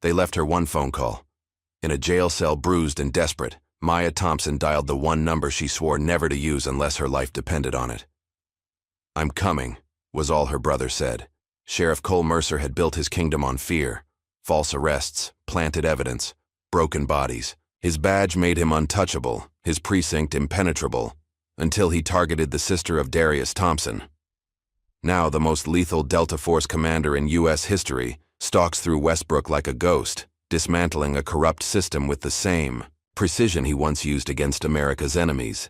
They left her one phone call. In a jail cell, bruised and desperate, Maya Thompson dialed the one number she swore never to use unless her life depended on it. "I'm coming," was all her brother said. Sheriff Cole Mercer had built his kingdom on fear. False arrests, planted evidence, broken bodies. His badge made him untouchable, his precinct impenetrable, until he targeted the sister of Darius Thompson. Now the most lethal Delta Force commander in U.S. history stalks through Westbrook like a ghost, dismantling a corrupt system with the same precision he once used against America's enemies.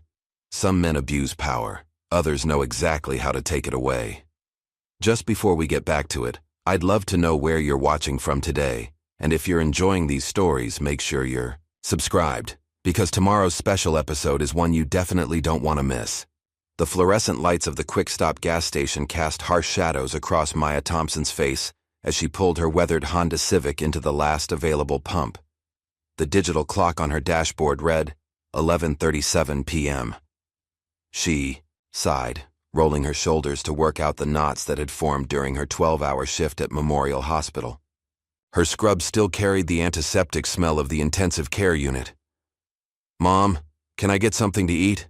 Some men abuse power, others know exactly how to take it away. Just before we get back to it, I'd love to know where you're watching from today, and if you're enjoying these stories, make sure you're subscribed, because tomorrow's special episode is one you definitely don't want to miss. The fluorescent lights of the Quick Stop gas station cast harsh shadows across Maya Thompson's face as she pulled her weathered Honda Civic into the last available pump. The digital clock on her dashboard read 11:37 p.m. She sighed, rolling her shoulders to work out the knots that had formed during her 12-hour shift at Memorial Hospital. Her scrub still carried the antiseptic smell of the intensive care unit. "Mom, can I get something to eat?"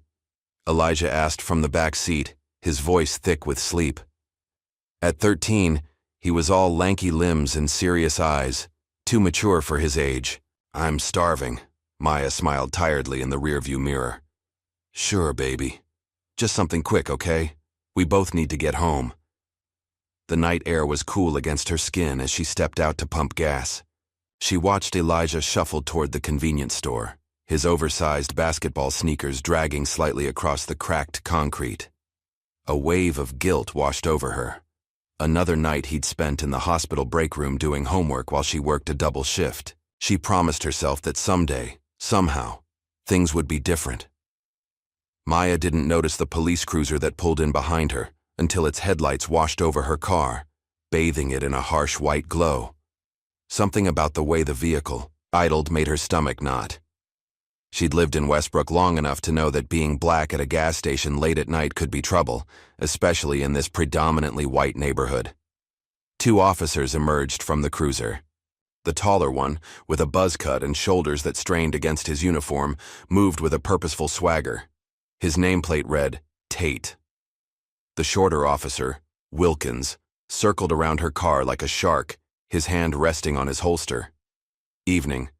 Elijah asked from the back seat, his voice thick with sleep. At 13, he was all lanky limbs and serious eyes, too mature for his age. "I'm starving," Maya smiled tiredly in the rearview mirror. "Sure, baby. Just something quick, okay? We both need to get home." The night air was cool against her skin as she stepped out to pump gas. She watched Elijah shuffle toward the convenience store, his oversized basketball sneakers dragging slightly across the cracked concrete. A wave of guilt washed over her. Another night he'd spent in the hospital break room doing homework while she worked a double shift. She promised herself that someday, somehow, things would be different. Maya didn't notice the police cruiser that pulled in behind her until its headlights washed over her car, bathing it in a harsh white glow. Something about the way the vehicle idled made her stomach knot. She'd lived in Westbrook long enough to know that being black at a gas station late at night could be trouble, especially in this predominantly white neighborhood. Two officers emerged from the cruiser. The taller one, with a buzz cut and shoulders that strained against his uniform, moved with a purposeful swagger. His nameplate read, Tate. The shorter officer, Wilkins, circled around her car like a shark, his hand resting on his holster. "Evening,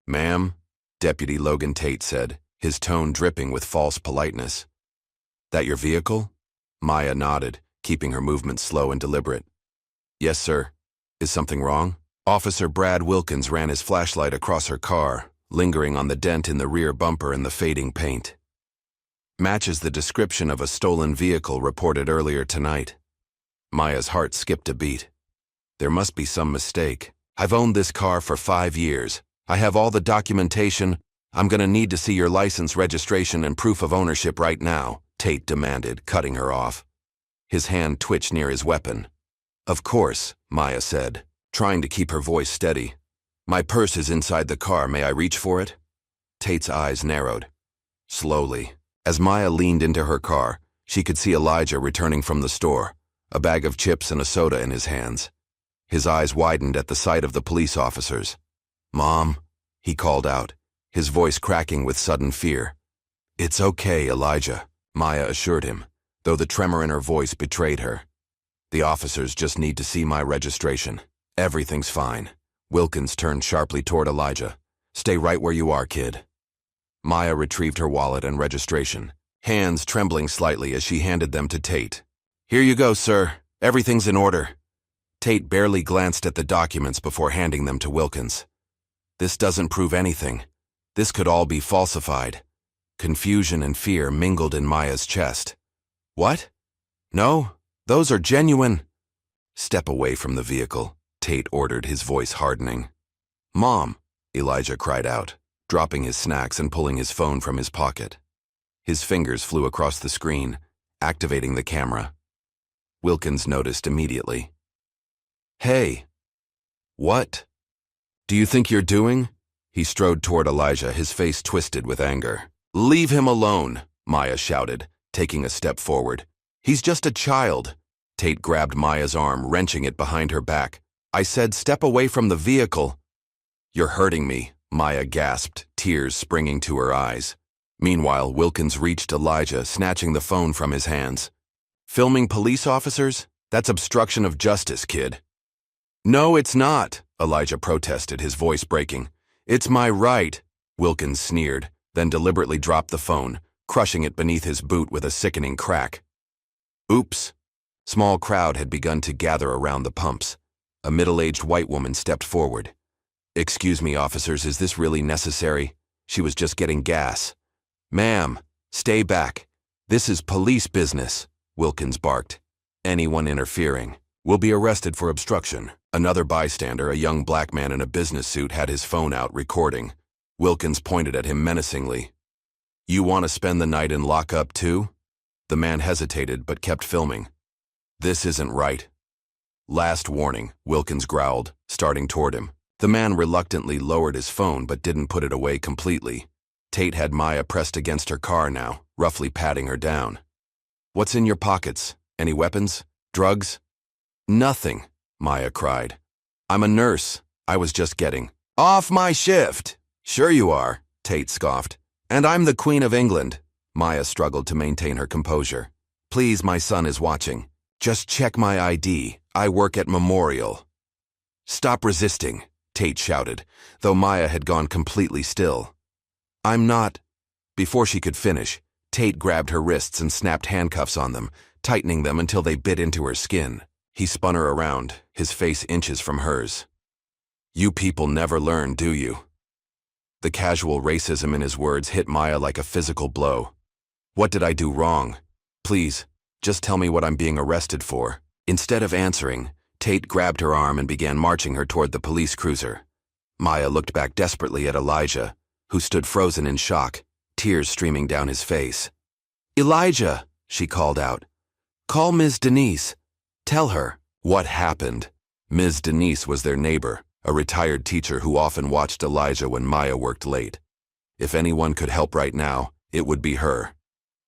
ma'am," Deputy Logan Tate said, his tone dripping with false politeness. "That your vehicle?" Maya nodded, keeping her movements slow and deliberate. "Yes, sir. Is something wrong?" Officer Brad Wilkins ran his flashlight across her car, lingering on the dent in the rear bumper and the fading paint. "Matches the description of a stolen vehicle reported earlier tonight." Maya's heart skipped a beat. There must be some mistake. "I've owned this car for 5 years. I have all the documentation. I'm gonna need to see your license, registration, and proof of ownership right now," Tate demanded, cutting her off. His hand twitched near his weapon. "Of course," Maya said, trying to keep her voice steady. "My purse is inside the car. May I reach for it?" Tate's eyes narrowed. Slowly, as Maya leaned into her car, she could see Elijah returning from the store, a bag of chips and a soda in his hands. His eyes widened at the sight of the police officers. "Mom," he called out, his voice cracking with sudden fear. "It's okay, Elijah," Maya assured him, though the tremor in her voice betrayed her. "The officers just need to see my registration. Everything's fine." Wilkins turned sharply toward Elijah. "Stay right where you are, kid." Maya retrieved her wallet and registration, hands trembling slightly as she handed them to Tate. "Here you go, sir. Everything's in order." Tate barely glanced at the documents before handing them to Wilkins. "This doesn't prove anything. This could all be falsified." Confusion and fear mingled in Maya's chest. "What? No, those are genuine." "Step away from the vehicle," Tate ordered, his voice hardening. "Mom," Elijah cried out, dropping his snacks and pulling his phone from his pocket. His fingers flew across the screen, activating the camera. Wilkins noticed immediately. "Hey." "What do you think you're doing?" He strode toward Elijah, his face twisted with anger. "Leave him alone," Maya shouted, taking a step forward. "He's just a child." Tate grabbed Maya's arm, wrenching it behind her back. "I said step away from the vehicle." "You're hurting me," Maya gasped, tears springing to her eyes. Meanwhile, Wilkins reached Elijah, snatching the phone from his hands. "Filming police officers? That's obstruction of justice, kid." "No, it's not," Elijah protested, his voice breaking. "It's my right," Wilkins sneered, then deliberately dropped the phone, crushing it beneath his boot with a sickening crack. Oops. Small crowd had begun to gather around the pumps. A middle-aged white woman stepped forward. "Excuse me, officers, is this really necessary? She was just getting gas." "Ma'am, stay back. This is police business," Wilkins barked. "Anyone interfering will be arrested for obstruction." Another bystander, a young black man in a business suit, had his phone out recording. Wilkins pointed at him menacingly. "You want to spend the night in lockup too?" The man hesitated but kept filming. "This isn't right." "Last warning," Wilkins growled, starting toward him. The man reluctantly lowered his phone but didn't put it away completely. Tate had Maya pressed against her car now, roughly patting her down. "What's in your pockets? Any weapons? Drugs?" "Nothing," Maya cried. "I'm a nurse. I was just getting off my shift." "Sure you are," Tate scoffed. "And I'm the Queen of England." Maya struggled to maintain her composure. "Please, my son is watching. Just check my ID. I work at Memorial." "Stop resisting," Tate shouted, though Maya had gone completely still. "I'm not." Before she could finish, Tate grabbed her wrists and snapped handcuffs on them, tightening them until they bit into her skin. He spun her around, his face inches from hers. "You people never learn, do you?" The casual racism in his words hit Maya like a physical blow. "What did I do wrong? Please, just tell me what I'm being arrested for." Instead of answering, Tate grabbed her arm and began marching her toward the police cruiser. Maya looked back desperately at Elijah, who stood frozen in shock, tears streaming down his face. "Elijah," she called out. "Call Ms. Denise. Tell her." What happened? Ms. Denise was their neighbor, a retired teacher who often watched Elijah when Maya worked late. If anyone could help right now, it would be her.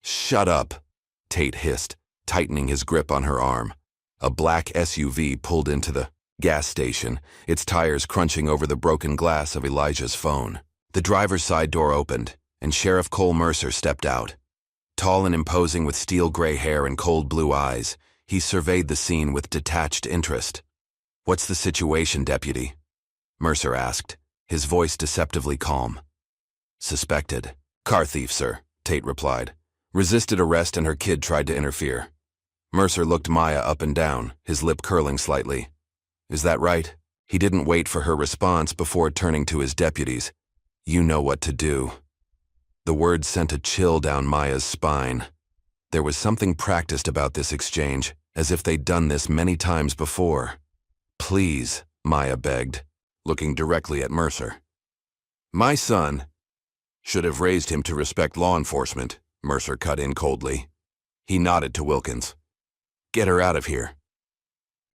"Shut up," Tate hissed, tightening his grip on her arm. A black SUV pulled into the gas station, its tires crunching over the broken glass of Elijah's phone. The driver's side door opened, and Sheriff Cole Mercer stepped out. Tall and imposing with steel gray hair and cold blue eyes, he surveyed the scene with detached interest. "What's the situation, Deputy?" Mercer asked, his voice deceptively calm. "Suspected. Car thief, sir," Tate replied. "Resisted arrest and her kid tried to interfere." Mercer looked Maya up and down, his lip curling slightly. "Is that right?" He didn't wait for her response before turning to his deputies. "You know what to do." The words sent a chill down Maya's spine. There was something practiced about this exchange, as if they'd done this many times before. "Please," Maya begged, looking directly at Mercer. "My son should have raised him to respect law enforcement," Mercer cut in coldly. He nodded to Wilkins. "Get her out of here."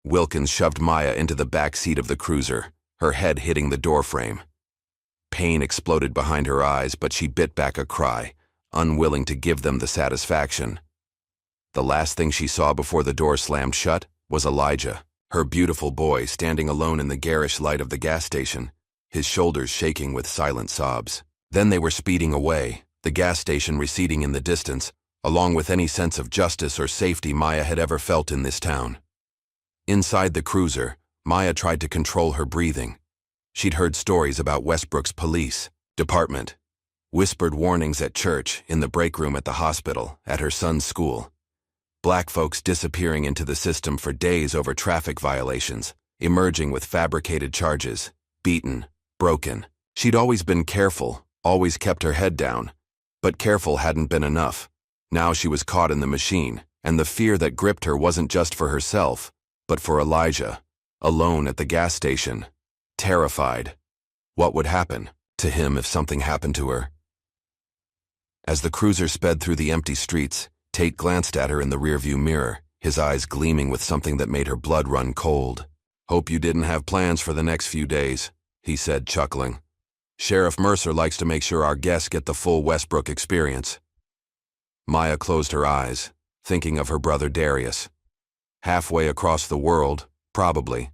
Wilkins shoved Maya into the back seat of the cruiser, her head hitting the doorframe. Pain exploded behind her eyes, but she bit back a cry, unwilling to give them the satisfaction. The last thing she saw before the door slammed shut was Elijah, her beautiful boy standing alone in the garish light of the gas station, his shoulders shaking with silent sobs. Then they were speeding away, the gas station receding in the distance, along with any sense of justice or safety Maya had ever felt in this town. Inside the cruiser, Maya tried to control her breathing. She'd heard stories about Westbrook's police department, whispered warnings at church, in the break room at the hospital, at her son's school. Black folks disappearing into the system for days over traffic violations, emerging with fabricated charges, beaten, broken. She'd always been careful, always kept her head down, but careful hadn't been enough. Now she was caught in the machine, and the fear that gripped her wasn't just for herself, but for Elijah, alone at the gas station, terrified. What would happen to him if something happened to her? As the cruiser sped through the empty streets, Tate glanced at her in the rearview mirror, his eyes gleaming with something that made her blood run cold. "Hope you didn't have plans for the next few days," he said, chuckling. "Sheriff Mercer likes to make sure our guests get the full Westbrook experience." Maya closed her eyes, thinking of her brother Darius. Halfway across the world, probably,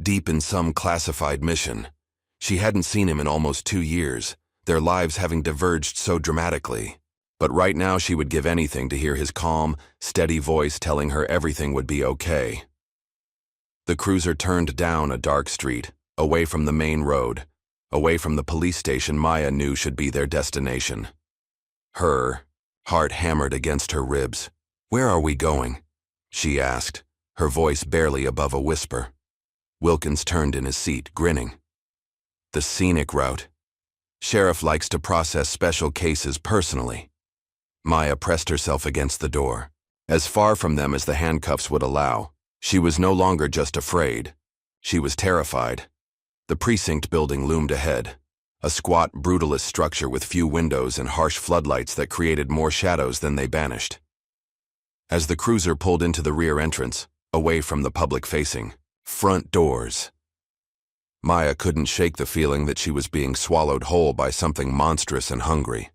deep in some classified mission. She hadn't seen him in almost 2 years, their lives having diverged so dramatically. But right now she would give anything to hear his calm, steady voice telling her everything would be okay. The cruiser turned down a dark street, away from the main road, away from the police station Maya knew should be their destination. Her heart hammered against her ribs. "Where are we going?" she asked, her voice barely above a whisper. Wilkins turned in his seat, grinning. "The scenic route. Sheriff likes to process special cases personally." Maya pressed herself against the door. As far from them as the handcuffs would allow, she was no longer just afraid. She was terrified. The precinct building loomed ahead, a squat, brutalist structure with few windows and harsh floodlights that created more shadows than they banished. As the cruiser pulled into the rear entrance, away from the public-facing front doors, Maya couldn't shake the feeling that she was being swallowed whole by something monstrous and hungry.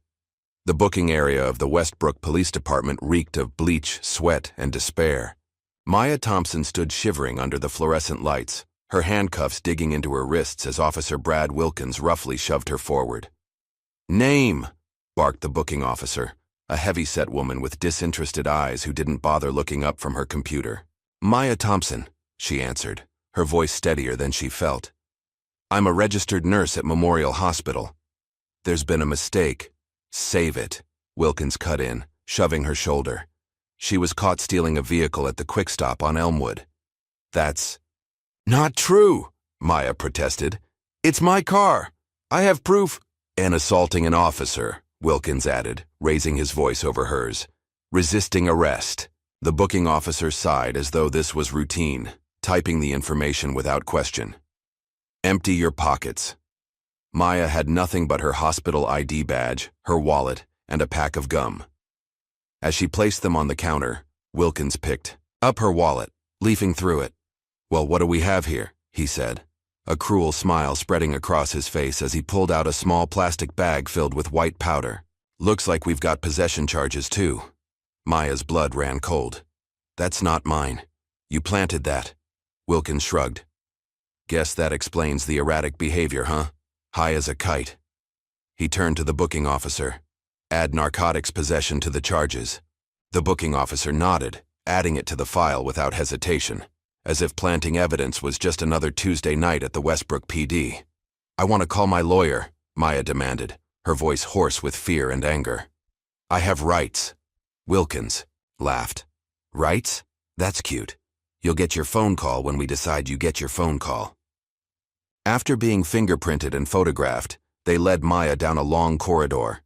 The booking area of the Westbrook Police Department reeked of bleach, sweat, and despair. Maya Thompson stood shivering under the fluorescent lights, her handcuffs digging into her wrists as Officer Brad Wilkins roughly shoved her forward. "Name!" barked the booking officer, a heavy-set woman with disinterested eyes who didn't bother looking up from her computer. "Maya Thompson," she answered, her voice steadier than she felt. "I'm a registered nurse at Memorial Hospital. There's been a mistake." "Save it," Wilkins cut in, shoving her shoulder. "She was caught stealing a vehicle at the Quick Stop on Elmwood." "That's not true," Maya protested. "It's my car. I have proof." "And assaulting an officer," Wilkins added, raising his voice over hers. "Resisting arrest." The booking officer sighed as though this was routine, typing the information without question. "Empty your pockets." Maya had nothing but her hospital ID badge, her wallet, and a pack of gum. As she placed them on the counter, Wilkins picked up her wallet, leafing through it. "Well, what do we have here?" he said, a cruel smile spreading across his face as he pulled out a small plastic bag filled with white powder. "Looks like we've got possession charges, too." Maya's blood ran cold. "That's not mine. You planted that." Wilkins shrugged. "Guess that explains the erratic behavior, huh? High as a kite." He turned to the booking officer. "Add narcotics possession to the charges." The booking officer nodded, adding it to the file without hesitation, as if planting evidence was just another Tuesday night at the Westbrook PD. "I want to call my lawyer," Maya demanded, her voice hoarse with fear and anger. "I have rights." Wilkins laughed. "Rights? That's cute. You'll get your phone call when we decide you get your phone call." After being fingerprinted and photographed, they led Maya down a long corridor.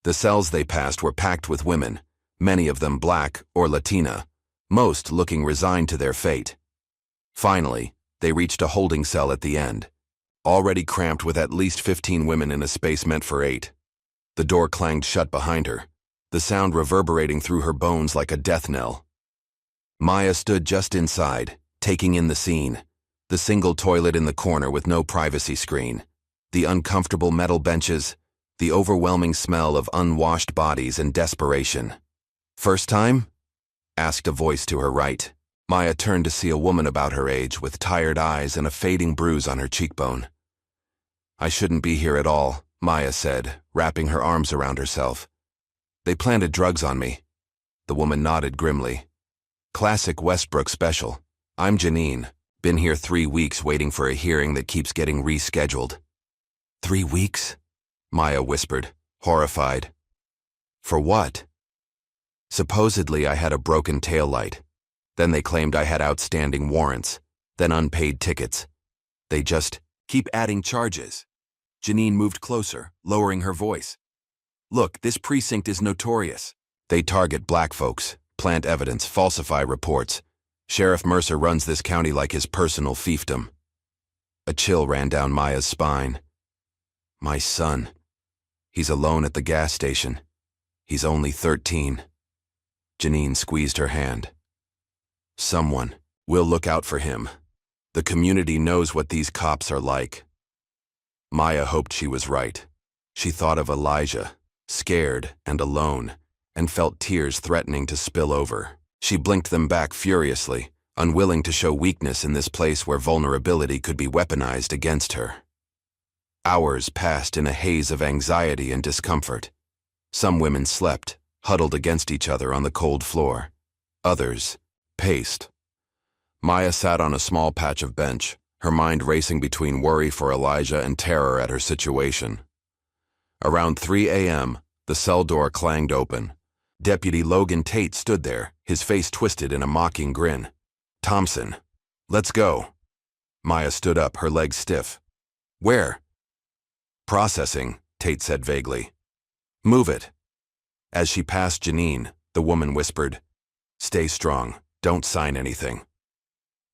The cells they passed were packed with women, many of them black or Latina, most looking resigned to their fate. Finally, they reached a holding cell at the end, already cramped with at least 15 women in a space meant for 8. The door clanged shut behind her, the sound reverberating through her bones like a death knell. Maya stood just inside, taking in the scene. The single toilet in the corner with no privacy screen, the uncomfortable metal benches, the overwhelming smell of unwashed bodies and desperation. "First time?" asked a voice to her right. Maya turned to see a woman about her age with tired eyes and a fading bruise on her cheekbone. "I shouldn't be here at all," Maya said, wrapping her arms around herself. "They planted drugs on me." The woman nodded grimly. "Classic Westbrook special. I'm Janine. Been here 3 weeks waiting for a hearing that keeps getting rescheduled." "3 weeks?" Maya whispered, horrified. "For what?" "Supposedly I had a broken taillight. Then they claimed I had outstanding warrants, then unpaid tickets. They just keep adding charges." Janine moved closer, lowering her voice. "Look, this precinct is notorious. They target black folks, plant evidence, falsify reports. Sheriff Mercer runs this county like his personal fiefdom." A chill ran down Maya's spine. "My son. He's alone at the gas station. He's only 13. Janine squeezed her hand. "Someone will look out for him. The community knows what these cops are like." Maya hoped she was right. She thought of Elijah, scared and alone, and felt tears threatening to spill over. She blinked them back furiously, unwilling to show weakness in this place where vulnerability could be weaponized against her. Hours passed in a haze of anxiety and discomfort. Some women slept, huddled against each other on the cold floor. Others paced. Maya sat on a small patch of bench, her mind racing between worry for Elijah and terror at her situation. Around 3 a.m., the cell door clanged open. Deputy Logan Tate stood there, his face twisted in a mocking grin. "Thompson, let's go." Maya stood up, her legs stiff. "Where?" "Processing," Tate said vaguely. "Move it." As she passed Janine, the woman whispered, "Stay strong, don't sign anything."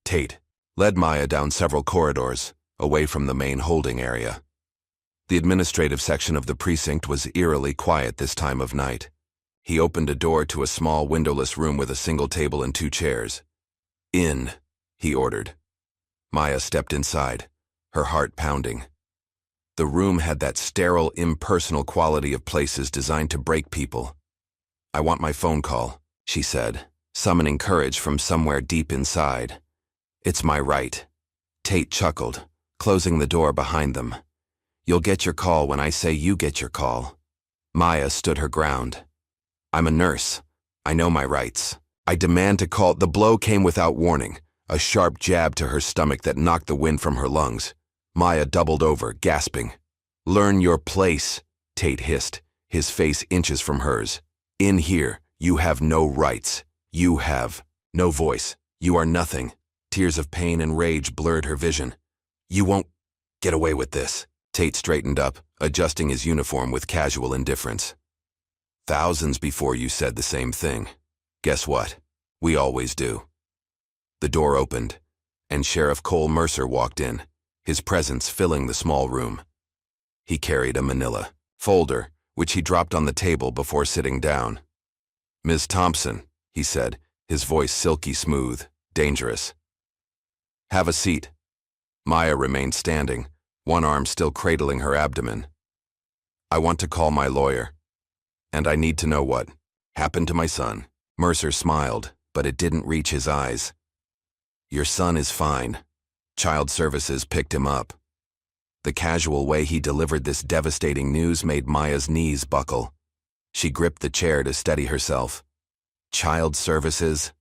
Tate led Maya down several corridors, away from the main holding area. The administrative section of the precinct was eerily quiet this time of night. He opened a door to a small windowless room with a single table and 2 chairs. "In," he ordered. Maya stepped inside, her heart pounding. The room had that sterile, impersonal quality of places designed to break people. "I want my phone call," she said, summoning courage from somewhere deep inside. "It's my right." Tate chuckled, closing the door behind them. "You'll get your call when I say you get your call." Maya stood her ground. "I'm a nurse. I know my rights. I demand to call." The blow came without warning, a sharp jab to her stomach that knocked the wind from her lungs. Maya doubled over, gasping. "Learn your place," Tate hissed, his face inches from hers. "In here, you have no rights. You have no voice. You are nothing." Tears of pain and rage blurred her vision. "You won't get away with this." Tate straightened up, adjusting his uniform with casual indifference. "Thousands before you said the same thing. Guess what? We always do." The door opened, and Sheriff Cole Mercer walked in, his presence filling the small room. He carried a manila folder, which he dropped on the table before sitting down. "Ms. Thompson," he said, his voice silky smooth, dangerous. "Have a seat." Maya remained standing, one arm still cradling her abdomen. "I want to call my lawyer, and I need to know what happened to my son." Mercer smiled, but it didn't reach his eyes. "Your son is fine. Child Services picked him up." The casual way he delivered this devastating news made Maya's knees buckle. She gripped the chair to steady herself. "Child Services?"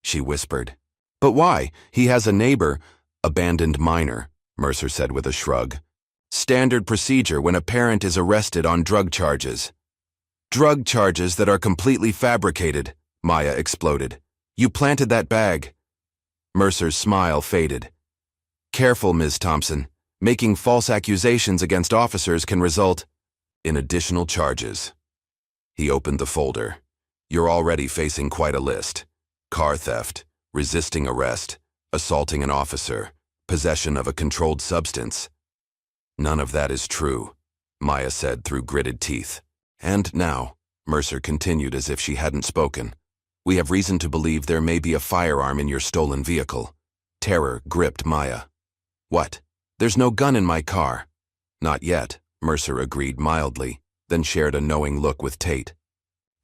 she whispered. "But why? He has a neighbor." "Abandoned minor," Mercer said with a shrug. "Standard procedure when a parent is arrested on drug charges." "Drug charges that are completely fabricated," Maya exploded. "You planted that bag." Mercer's smile faded. "Careful, Ms. Thompson. Making false accusations against officers can result in additional charges." He opened the folder. "You're already facing quite a list. Car theft, resisting arrest, assaulting an officer, possession of a controlled substance." "None of that is true," Maya said through gritted teeth. "And now," Mercer continued as if she hadn't spoken, "we have reason to believe there may be a firearm in your stolen vehicle." Terror gripped Maya. "What? There's no gun in my car." "Not yet," Mercer agreed mildly, then shared a knowing look with Tate.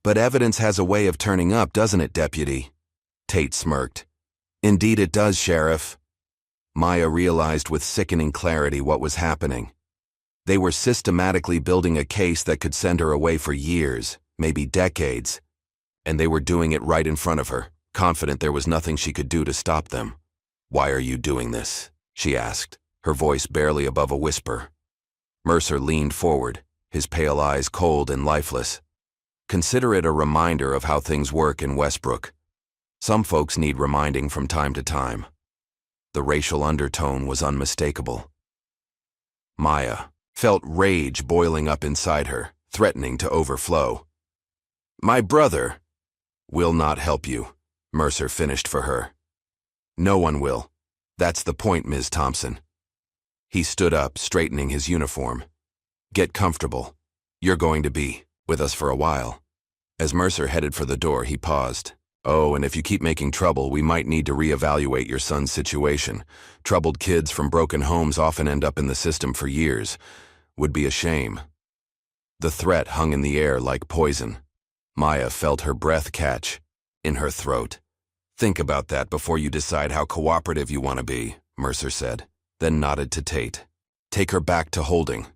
"But evidence has a way of turning up, doesn't it, Deputy?" Tate smirked. "Indeed it does, Sheriff." Maya realized with sickening clarity what was happening. They were systematically building a case that could send her away for years, maybe decades. And they were doing it right in front of her, confident there was nothing she could do to stop them. "Why are you doing this?" she asked, her voice barely above a whisper. Mercer leaned forward, his pale eyes cold and lifeless. "Consider it a reminder of how things work in Westbrook. Some folks need reminding from time to time." The racial undertone was unmistakable. Maya felt rage boiling up inside her, threatening to overflow. "My brother will not help you," Mercer finished for her. "No one will. That's the point, Ms. Thompson." He stood up, straightening his uniform. "Get comfortable. You're going to be with us for a while." As Mercer headed for the door, he paused. "Oh, and if you keep making trouble, we might need to reevaluate your son's situation. Troubled kids from broken homes often end up in the system for years. Would be a shame." The threat hung in the air like poison. Maya felt her breath catch in her throat. "Think about that before you decide how cooperative you want to be," Mercer said, then nodded to Tate. Take her back to holding.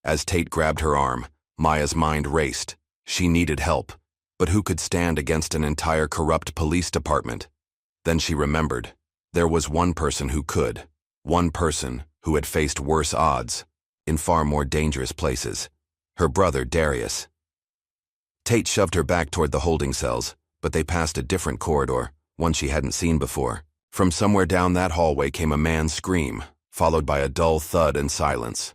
As Tate grabbed her arm, Maya's mind raced. She needed help, but who could stand against an entire corrupt police department? Then she remembered. There was one person who could. One person who had faced worse odds, in far more dangerous places. Her brother, Darius. Tate shoved her back toward the holding cells, but they passed a different corridor, one she hadn't seen before. From somewhere down that hallway came a man's scream, followed by a dull thud and silence.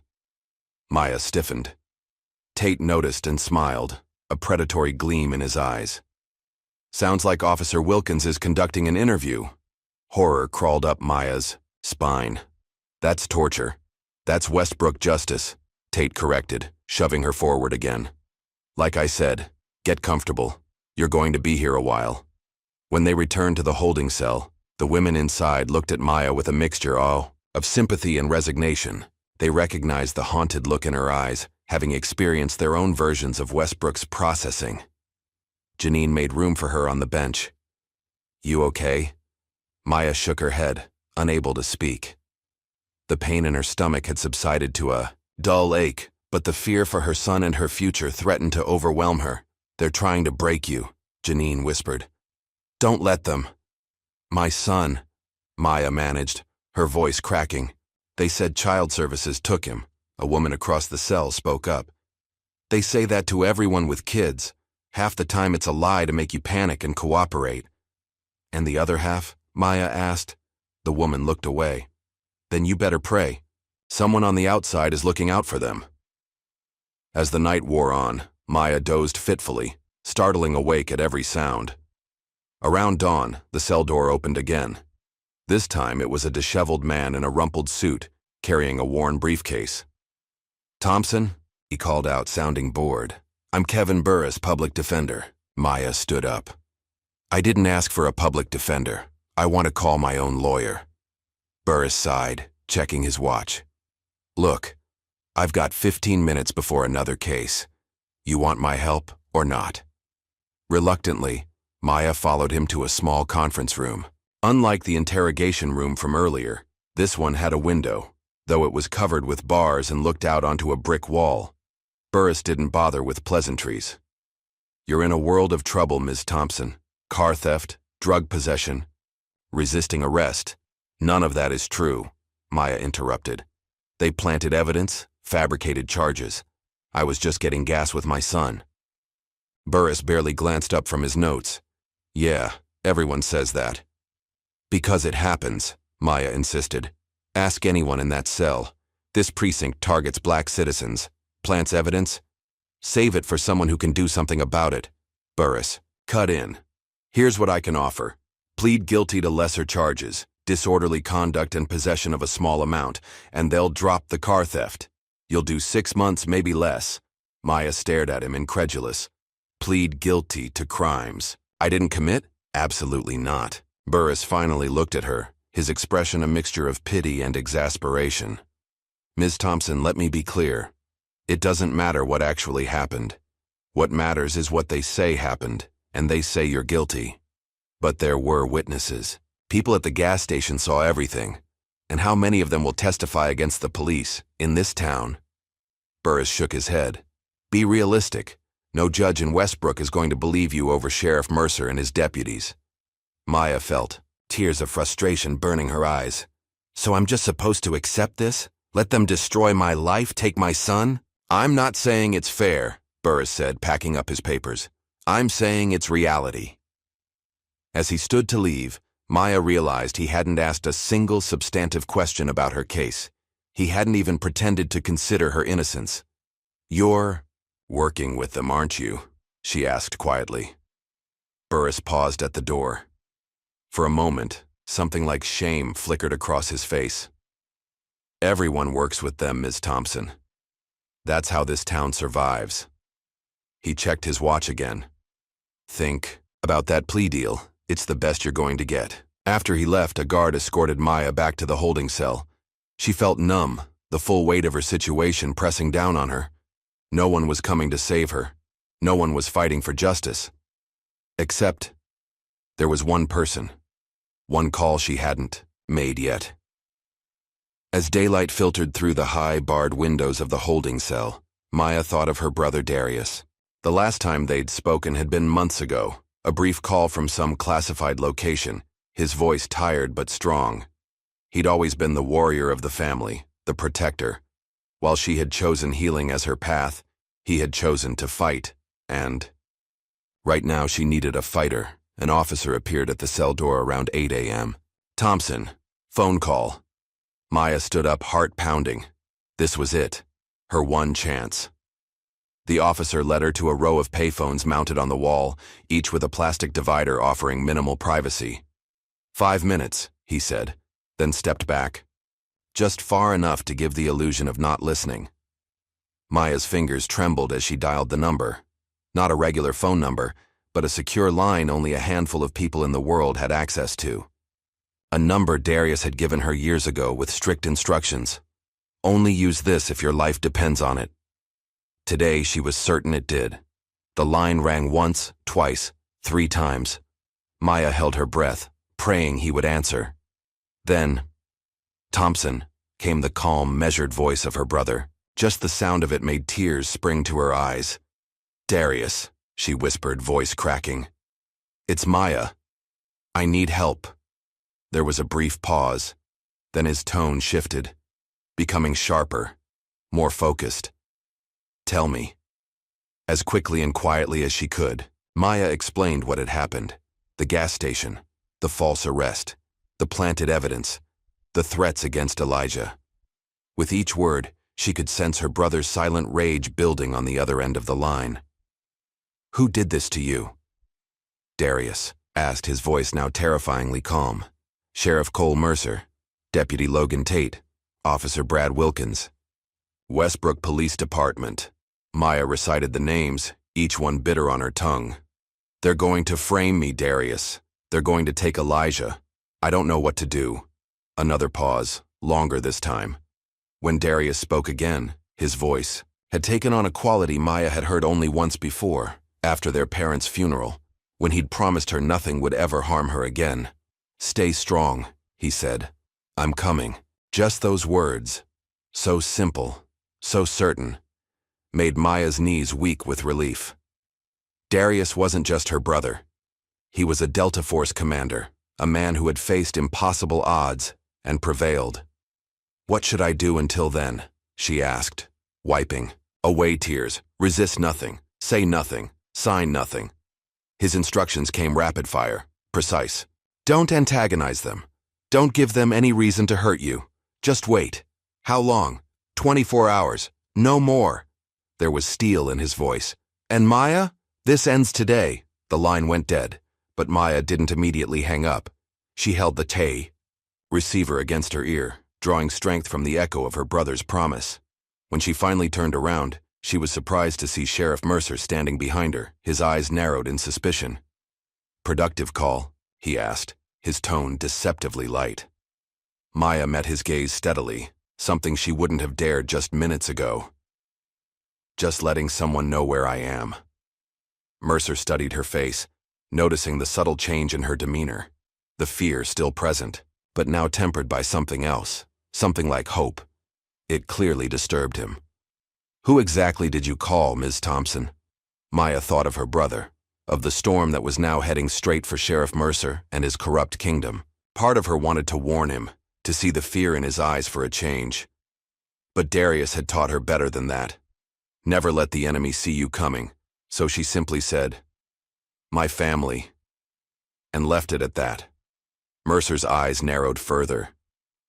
Maya stiffened. Tate noticed and smiled, a predatory gleam in his eyes. Sounds like Officer Wilkins is conducting an interview. Horror crawled up Maya's spine. That's torture. That's Westbrook justice, Tate corrected, shoving her forward again. Like I said, get comfortable. You're going to be here a while. When they returned to the holding cell, the women inside looked at Maya with a mixture of sympathy and resignation. They recognized the haunted look in her eyes, having experienced their own versions of Westbrook's processing. Janine made room for her on the bench. You okay? Maya shook her head, unable to speak. The pain in her stomach had subsided to a dull ache, but the fear for her son and her future threatened to overwhelm her. They're trying to break you, Janine whispered. Don't let them. My son, Maya managed, her voice cracking. They said child services took him. A woman across the cell spoke up. They say that to everyone with kids. Half the time it's a lie to make you panic and cooperate. And the other half? Maya asked. The woman looked away. Then you better pray. Someone on the outside is looking out for them. As the night wore on, Maya dozed fitfully, startling awake at every sound. Around dawn, the cell door opened again. This time it was a disheveled man in a rumpled suit, carrying a worn briefcase. Thompson? He called out, sounding bored. I'm Kevin Burris, public defender. Maya stood up. I didn't ask for a public defender. I want to call my own lawyer. Burris sighed, checking his watch. Look, I've got 15 minutes before another case. You want my help or not? Reluctantly, Maya followed him to a small conference room. Unlike the interrogation room from earlier, this one had a window, though it was covered with bars and looked out onto a brick wall. Burris didn't bother with pleasantries. You're in a world of trouble, Ms. Thompson. Car theft, drug possession, resisting arrest. None of that is true, Maya interrupted. They planted evidence, fabricated charges. I was just getting gas with my son. Burris barely glanced up from his notes. Yeah, everyone says that. Because it happens, Maya insisted. Ask anyone in that cell. This precinct targets black citizens, plants evidence. Save it for someone who can do something about it. Burris, cut in. Here's what I can offer. Plead guilty to lesser charges, disorderly conduct and possession of a small amount, and they'll drop the car theft. You'll do 6 months, maybe less. Maya stared at him, incredulous. Plead guilty to crimes I didn't commit? Absolutely not. Burris finally looked at her, his expression a mixture of pity and exasperation. Ms. Thompson, let me be clear. It doesn't matter what actually happened. What matters is what they say happened, and they say you're guilty. But there were witnesses. People at the gas station saw everything. And how many of them will testify against the police in this town? Burris shook his head. Be realistic. No judge in Westbrook is going to believe you over Sheriff Mercer and his deputies. Maya felt tears of frustration burning her eyes. So I'm just supposed to accept this? Let them destroy my life, take my son? I'm not saying it's fair, Burris said, packing up his papers. I'm saying it's reality. As he stood to leave, Maya realized he hadn't asked a single substantive question about her case. He hadn't even pretended to consider her innocence. You're working with them, aren't you? She asked quietly. Burris paused at the door. For a moment, something like shame flickered across his face. Everyone works with them, Ms. Thompson. That's how this town survives. He checked his watch again. Think about that plea deal. It's the best you're going to get. After he left, a guard escorted Maya back to the holding cell. She felt numb, the full weight of her situation pressing down on her. No one was coming to save her. No one was fighting for justice. Except there was one person. One call she hadn't made yet. As daylight filtered through the high, barred windows of the holding cell, Maya thought of her brother Darius. The last time they'd spoken had been months ago, a brief call from some classified location, his voice tired but strong. He'd always been the warrior of the family, the protector. While she had chosen healing as her path, he had chosen to fight, and right now she needed a fighter. An officer appeared at the cell door around 8 a.m. Thompson. Phone call. Maya stood up, heart pounding. This was it. Her one chance. The officer led her to a row of payphones mounted on the wall, each with a plastic divider offering minimal privacy. 5 minutes, he said, then stepped back. Just far enough to give the illusion of not listening. Maya's fingers trembled as she dialed the number. Not a regular phone number, but a secure line only a handful of people in the world had access to. A number Darius had given her years ago with strict instructions. Only use this if your life depends on it. Today she was certain it did. The line rang once, twice, 3 times. Maya held her breath, praying he would answer. Then, Thompson, came the calm, measured voice of her brother. Just the sound of it made tears spring to her eyes. Darius, she whispered, voice cracking. It's Maya. I need help. There was a brief pause. Then his tone shifted, becoming sharper, more focused. Tell me. As quickly and quietly as she could, Maya explained what had happened. The gas station, the false arrest, the planted evidence, the threats against Elijah. With each word, she could sense her brother's silent rage building on the other end of the line. Who did this to you? Darius asked, his voice now terrifyingly calm. Sheriff Cole Mercer, Deputy Logan Tate, Officer Brad Wilkins. Westbrook Police Department. Maya recited the names, each one bitter on her tongue. They're going to frame me, Darius. They're going to take Elijah. I don't know what to do. Another pause, longer this time. When Darius spoke again, his voice had taken on a quality Maya had heard only once before, after their parents' funeral, when he'd promised her nothing would ever harm her again. Stay strong, he said. I'm coming. Just those words, so simple, so certain, made Maya's knees weak with relief. Darius wasn't just her brother. He was a Delta Force commander, a man who had faced impossible odds and prevailed. What should I do until then? She asked, wiping away tears. Resist nothing, say nothing, sign nothing. His instructions came rapid fire, precise. Don't antagonize them. Don't give them any reason to hurt you. Just wait. How long? 24 hours. No more. There was steel in his voice. And Maya? This ends today. The line went dead, but Maya didn't immediately hang up. She held the Tay receiver against her ear, drawing strength from the echo of her brother's promise. When she finally turned around, she was surprised to see Sheriff Mercer standing behind her, his eyes narrowed in suspicion. Productive call? He asked, his tone deceptively light. Maya met his gaze steadily, something she wouldn't have dared just minutes ago. Just letting someone know where I am. Mercer studied her face, noticing the subtle change in her demeanor, the fear still present, but now tempered by something else, something like hope. It clearly disturbed him. Who exactly did you call, Ms. Thompson? Maya thought of her brother, of the storm that was now heading straight for Sheriff Mercer and his corrupt kingdom. Part of her wanted to warn him, to see the fear in his eyes for a change. But Darius had taught her better than that. Never let the enemy see you coming, so she simply said, my family, and left it at that. Mercer's eyes narrowed further,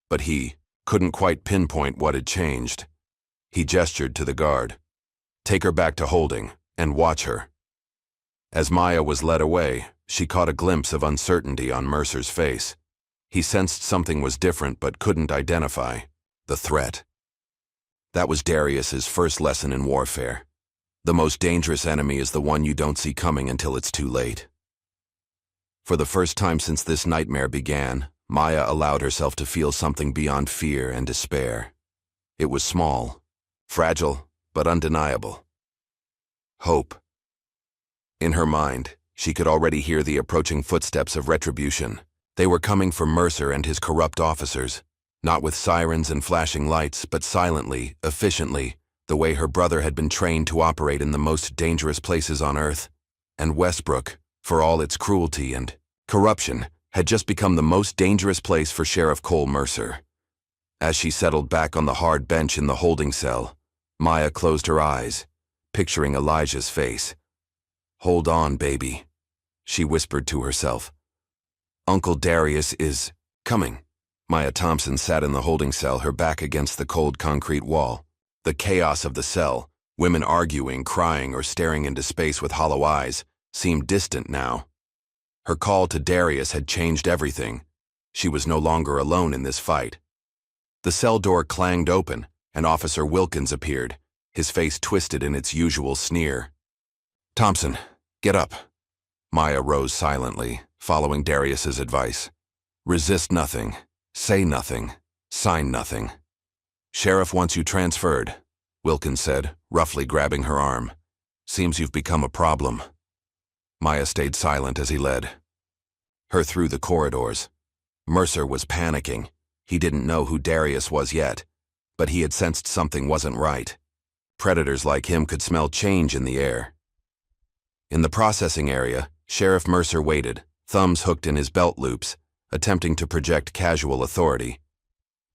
but he couldn't quite pinpoint what had changed. He gestured to the guard. Take her back to holding, and watch her. As Maya was led away, she caught a glimpse of uncertainty on Mercer's face. He sensed something was different but couldn't identify the threat. That was Darius's first lesson in warfare. The most dangerous enemy is the one you don't see coming until it's too late. For the first time since this nightmare began, Maya allowed herself to feel something beyond fear and despair. It was small, fragile, but undeniable. Hope. In her mind, she could already hear the approaching footsteps of retribution. They were coming for Mercer and his corrupt officers, Not with sirens and flashing lights, but silently, efficiently, the way her brother had been trained to operate in the most dangerous places on Earth. And Westbrook, for all its cruelty and corruption, had just become the most dangerous place for Sheriff Cole Mercer. As she settled back on the hard bench in the holding cell, Maya closed her eyes, picturing Elijah's face. "Hold on, baby," she whispered to herself. "Uncle Darius is coming." Maya Thompson sat in the holding cell, her back against the cold concrete wall. The chaos of the cell, women arguing, crying, or staring into space with hollow eyes, seemed distant now. Her call to Darius had changed everything. She was no longer alone in this fight. The cell door clanged open, and Officer Wilkins appeared, his face twisted in its usual sneer. "Thompson, get up." Maya rose silently, following Darius's advice. "Resist nothing. Say nothing. Sign nothing." "Sheriff wants you transferred," Wilkins said, roughly grabbing her arm. "Seems you've become a problem." Maya stayed silent as he led her through the corridors. Mercer was panicking. He didn't know who Darius was yet, but he had sensed something wasn't right. Predators like him could smell change in the air. In the processing area, Sheriff Mercer waited, thumbs hooked in his belt loops, attempting to project casual authority.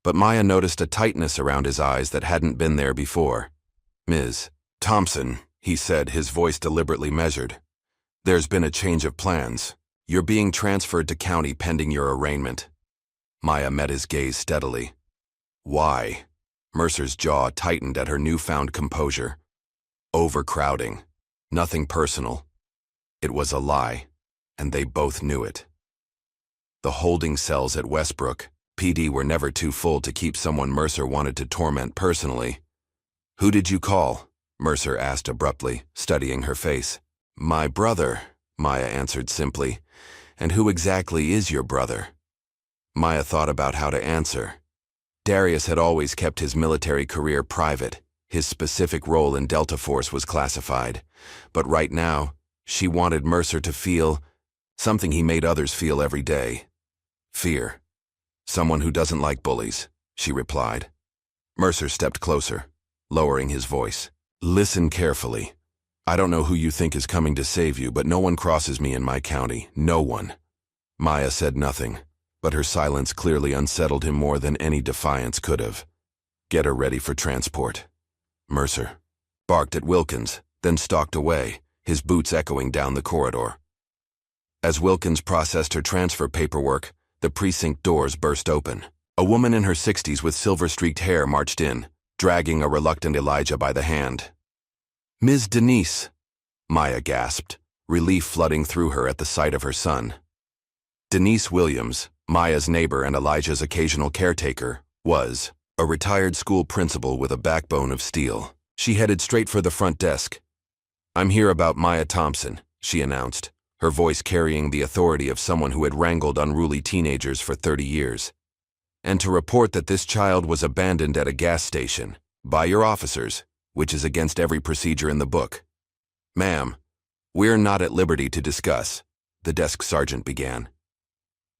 But Maya noticed a tightness around his eyes that hadn't been there before. "Ms. Thompson," he said, his voice deliberately measured. "There's been a change of plans. You're being transferred to county pending your arraignment." Maya met his gaze steadily. "Why?" Mercer's jaw tightened at her newfound composure. "Overcrowding. Nothing personal." It was a lie, and they both knew it. The holding cells at Westbrook, PD, were never too full to keep someone Mercer wanted to torment personally. "Who did you call?" Mercer asked abruptly, studying her face. "My brother," Maya answered simply. "And who exactly is your brother?" Maya thought about how to answer. Darius had always kept his military career private. His specific role in Delta Force was classified. But right now, she wanted Mercer to feel something he made others feel every day. Fear. "Someone who doesn't like bullies," she replied. Mercer stepped closer, lowering his voice. "Listen carefully. I don't know who you think is coming to save you, but no one crosses me in my county. No one." Maya said nothing, but her silence clearly unsettled him more than any defiance could have. "Get her ready for transport." Mercer barked at Wilkins, then stalked away, his boots echoing down the corridor. As Wilkins processed her transfer paperwork, the precinct doors burst open. A woman in her 60s with silver-streaked hair marched in, dragging a reluctant Elijah by the hand. "Ms. Denise," Maya gasped, relief flooding through her at the sight of her son. Denise Williams, Maya's neighbor and Elijah's occasional caretaker, was a retired school principal with a backbone of steel. She headed straight for the front desk. "I'm here about Maya Thompson," she announced, her voice carrying the authority of someone who had wrangled unruly teenagers for 30 years. "And to report that this child was abandoned at a gas station by your officers, which is against every procedure in the book." "Ma'am, we're not at liberty to discuss," the desk sergeant began.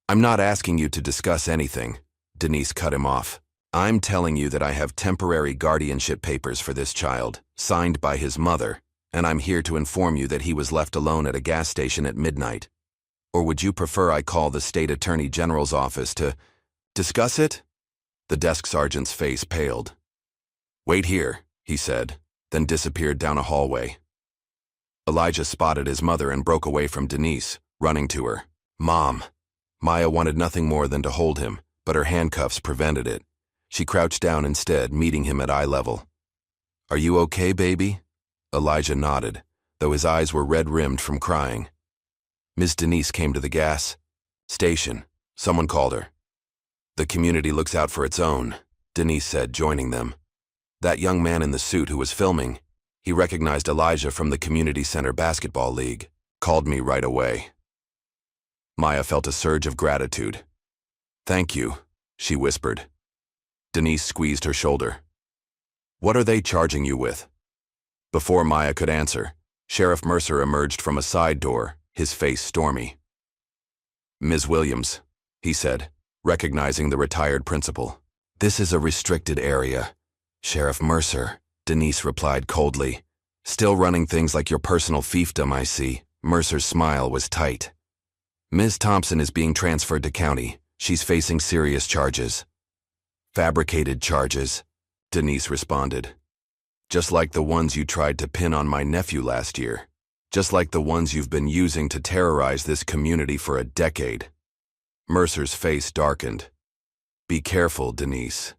"I'm not asking you to discuss anything," Denise cut him off. "I'm telling you that I have temporary guardianship papers for this child, signed by his mother, and I'm here to inform you that he was left alone at a gas station at midnight. Or would you prefer I call the state attorney general's office to discuss it?" The desk sergeant's face paled. "Wait here," he said, then disappeared down a hallway. Elijah spotted his mother and broke away from Denise, running to her. "Mom." Maya wanted nothing more than to hold him, but her handcuffs prevented it. She crouched down instead, meeting him at eye level. "Are you okay, baby?" Elijah nodded, though his eyes were red-rimmed from crying. Miss Denise came to the gas station. Someone called her. "The community looks out for its own," Denise said, joining them. "That young man in the suit who was filming, he recognized Elijah from the community center basketball league, called me right away." Maya felt a surge of gratitude. "Thank you," she whispered. Denise squeezed her shoulder. "What are they charging you with?" Before Maya could answer, Sheriff Mercer emerged from a side door, his face stormy. "Ms. Williams," he said, recognizing the retired principal. This is a restricted area. Sheriff Mercer, Denise replied coldly. Still running things like your personal fiefdom, I see. Mercer's smile was tight. Ms. Thompson is being transferred to county. She's facing serious charges. Fabricated charges, Denise responded. Just like the ones you tried to pin on my nephew last year. Just like the ones you've been using to terrorize this community for a decade. Mercer's face darkened. Be careful, Denise.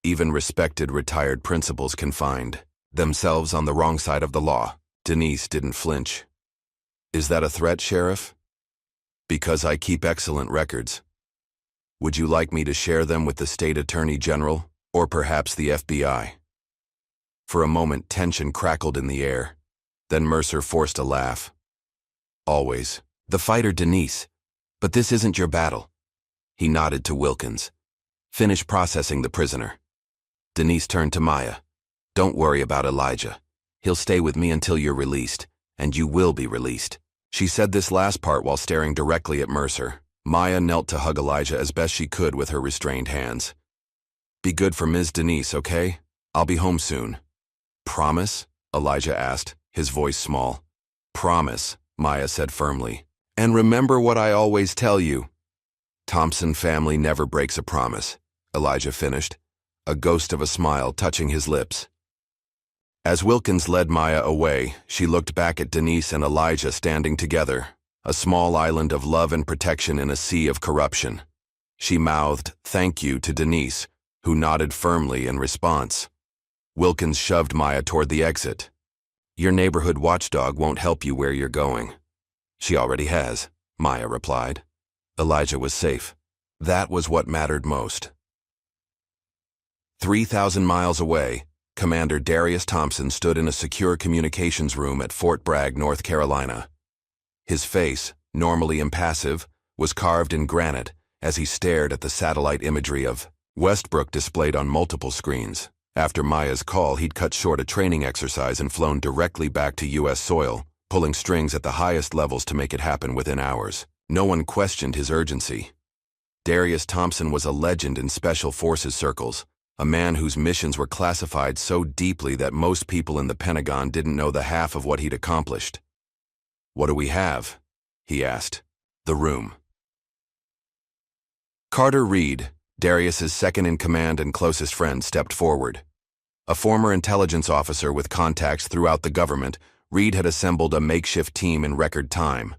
Even respected retired principals can find themselves on the wrong side of the law. Denise didn't flinch. Is that a threat, Sheriff? Because I keep excellent records. Would you like me to share them with the State Attorney General, or perhaps the FBI? For a moment, tension crackled in the air. Then Mercer forced a laugh. Always. The fighter, Denise. But this isn't your battle. He nodded to Wilkins. Finish processing the prisoner. Denise turned to Maya. Don't worry about Elijah. He'll stay with me until you're released, and you will be released. She said this last part while staring directly at Mercer. Maya knelt to hug Elijah as best she could with her restrained hands. Be good for Ms. Denise, okay? I'll be home soon. Promise? Elijah asked, his voice small. Promise, Maya said firmly. And remember what I always tell you. Thompson family never breaks a promise, Elijah finished, a ghost of a smile touching his lips. As Wilkins led Maya away, she looked back at Denise and Elijah standing together, a small island of love and protection in a sea of corruption. She mouthed, "Thank you," to Denise, who nodded firmly in response. Wilkins shoved Maya toward the exit. Your neighborhood watchdog won't help you where you're going. She already has, Maya replied. Elijah was safe. That was what mattered most. 3,000 miles away, Commander Darius Thompson stood in a secure communications room at Fort Bragg, North Carolina. His face, normally impassive, was carved in granite as he stared at the satellite imagery of Westbrook displayed on multiple screens. After Maya's call, he'd cut short a training exercise and flown directly back to U.S. soil, pulling strings at the highest levels to make it happen within hours. No one questioned his urgency. Darius Thompson was a legend in Special Forces circles, a man whose missions were classified so deeply that most people in the Pentagon didn't know the half of what he'd accomplished. What do we have? He asked. The room. Carter Reed, Darius's second-in-command and closest friend, stepped forward. A former intelligence officer with contacts throughout the government, Reed had assembled a makeshift team in record time.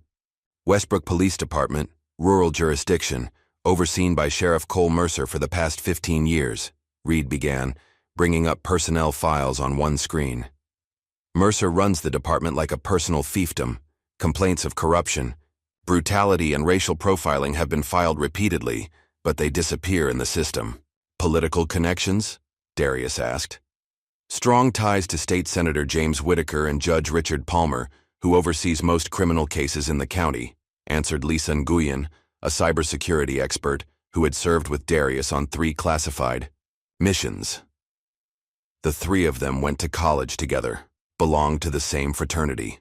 Westbrook Police Department, rural jurisdiction, overseen by Sheriff Cole Mercer for the past 15 years, Reed began, bringing up personnel files on one screen. Mercer runs the department like a personal fiefdom. Complaints of corruption, brutality, and racial profiling have been filed repeatedly, but they disappear in the system. Political connections? Darius asked. Strong ties to State Senator James Whitaker and Judge Richard Palmer, who oversees most criminal cases in the county, answered Lisa Nguyen, a cybersecurity expert who had served with Darius on 3 classified missions. The 3 of them went to college together, belonged to the same fraternity.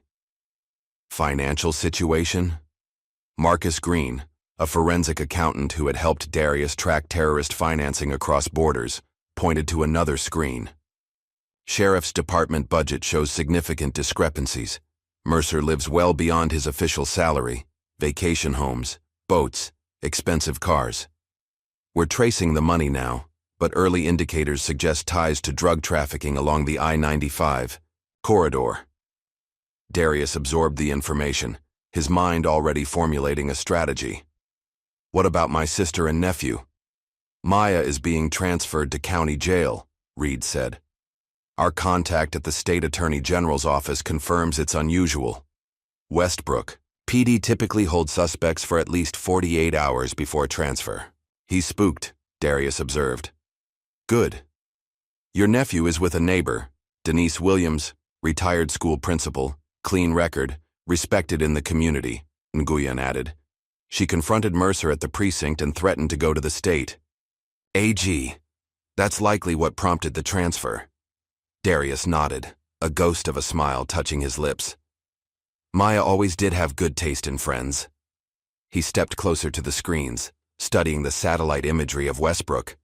Financial situation? Marcus Green, a forensic accountant who had helped Darius track terrorist financing across borders, pointed to another screen. Sheriff's Department budget shows significant discrepancies. Mercer lives well beyond his official salary, vacation homes, boats, expensive cars. We're tracing the money now, but early indicators suggest ties to drug trafficking along the I-95 corridor. Darius absorbed the information, his mind already formulating a strategy. What about my sister and nephew? Maya is being transferred to county jail, Reed said. Our contact at the State Attorney General's office confirms it's unusual. Westbrook, PD typically holds suspects for at least 48 hours before transfer. He's spooked, Darius observed. Good. Your nephew is with a neighbor, Denise Williams, retired school principal, clean record, respected in the community, Nguyen added. She confronted Mercer at the precinct and threatened to go to the state. AG. That's likely what prompted the transfer. Darius nodded, a ghost of a smile touching his lips. Maya always did have good taste in friends. He stepped closer to the screens, studying the satellite imagery of Westbrook.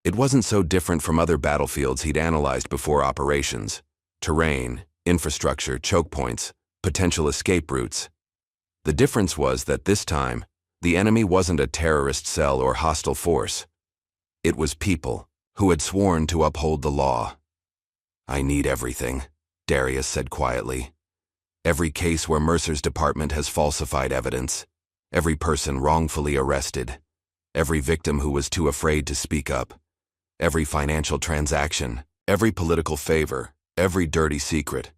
It wasn't so different from other battlefields he'd analyzed before operations. Terrain, infrastructure, choke points, potential escape routes. The difference was that this time, the enemy wasn't a terrorist cell or hostile force. It was people who had sworn to uphold the law. "I need everything," Darius said quietly. "Every case where Mercer's department has falsified evidence, every person wrongfully arrested, every victim who was too afraid to speak up, every financial transaction, every political favor, every dirty secret."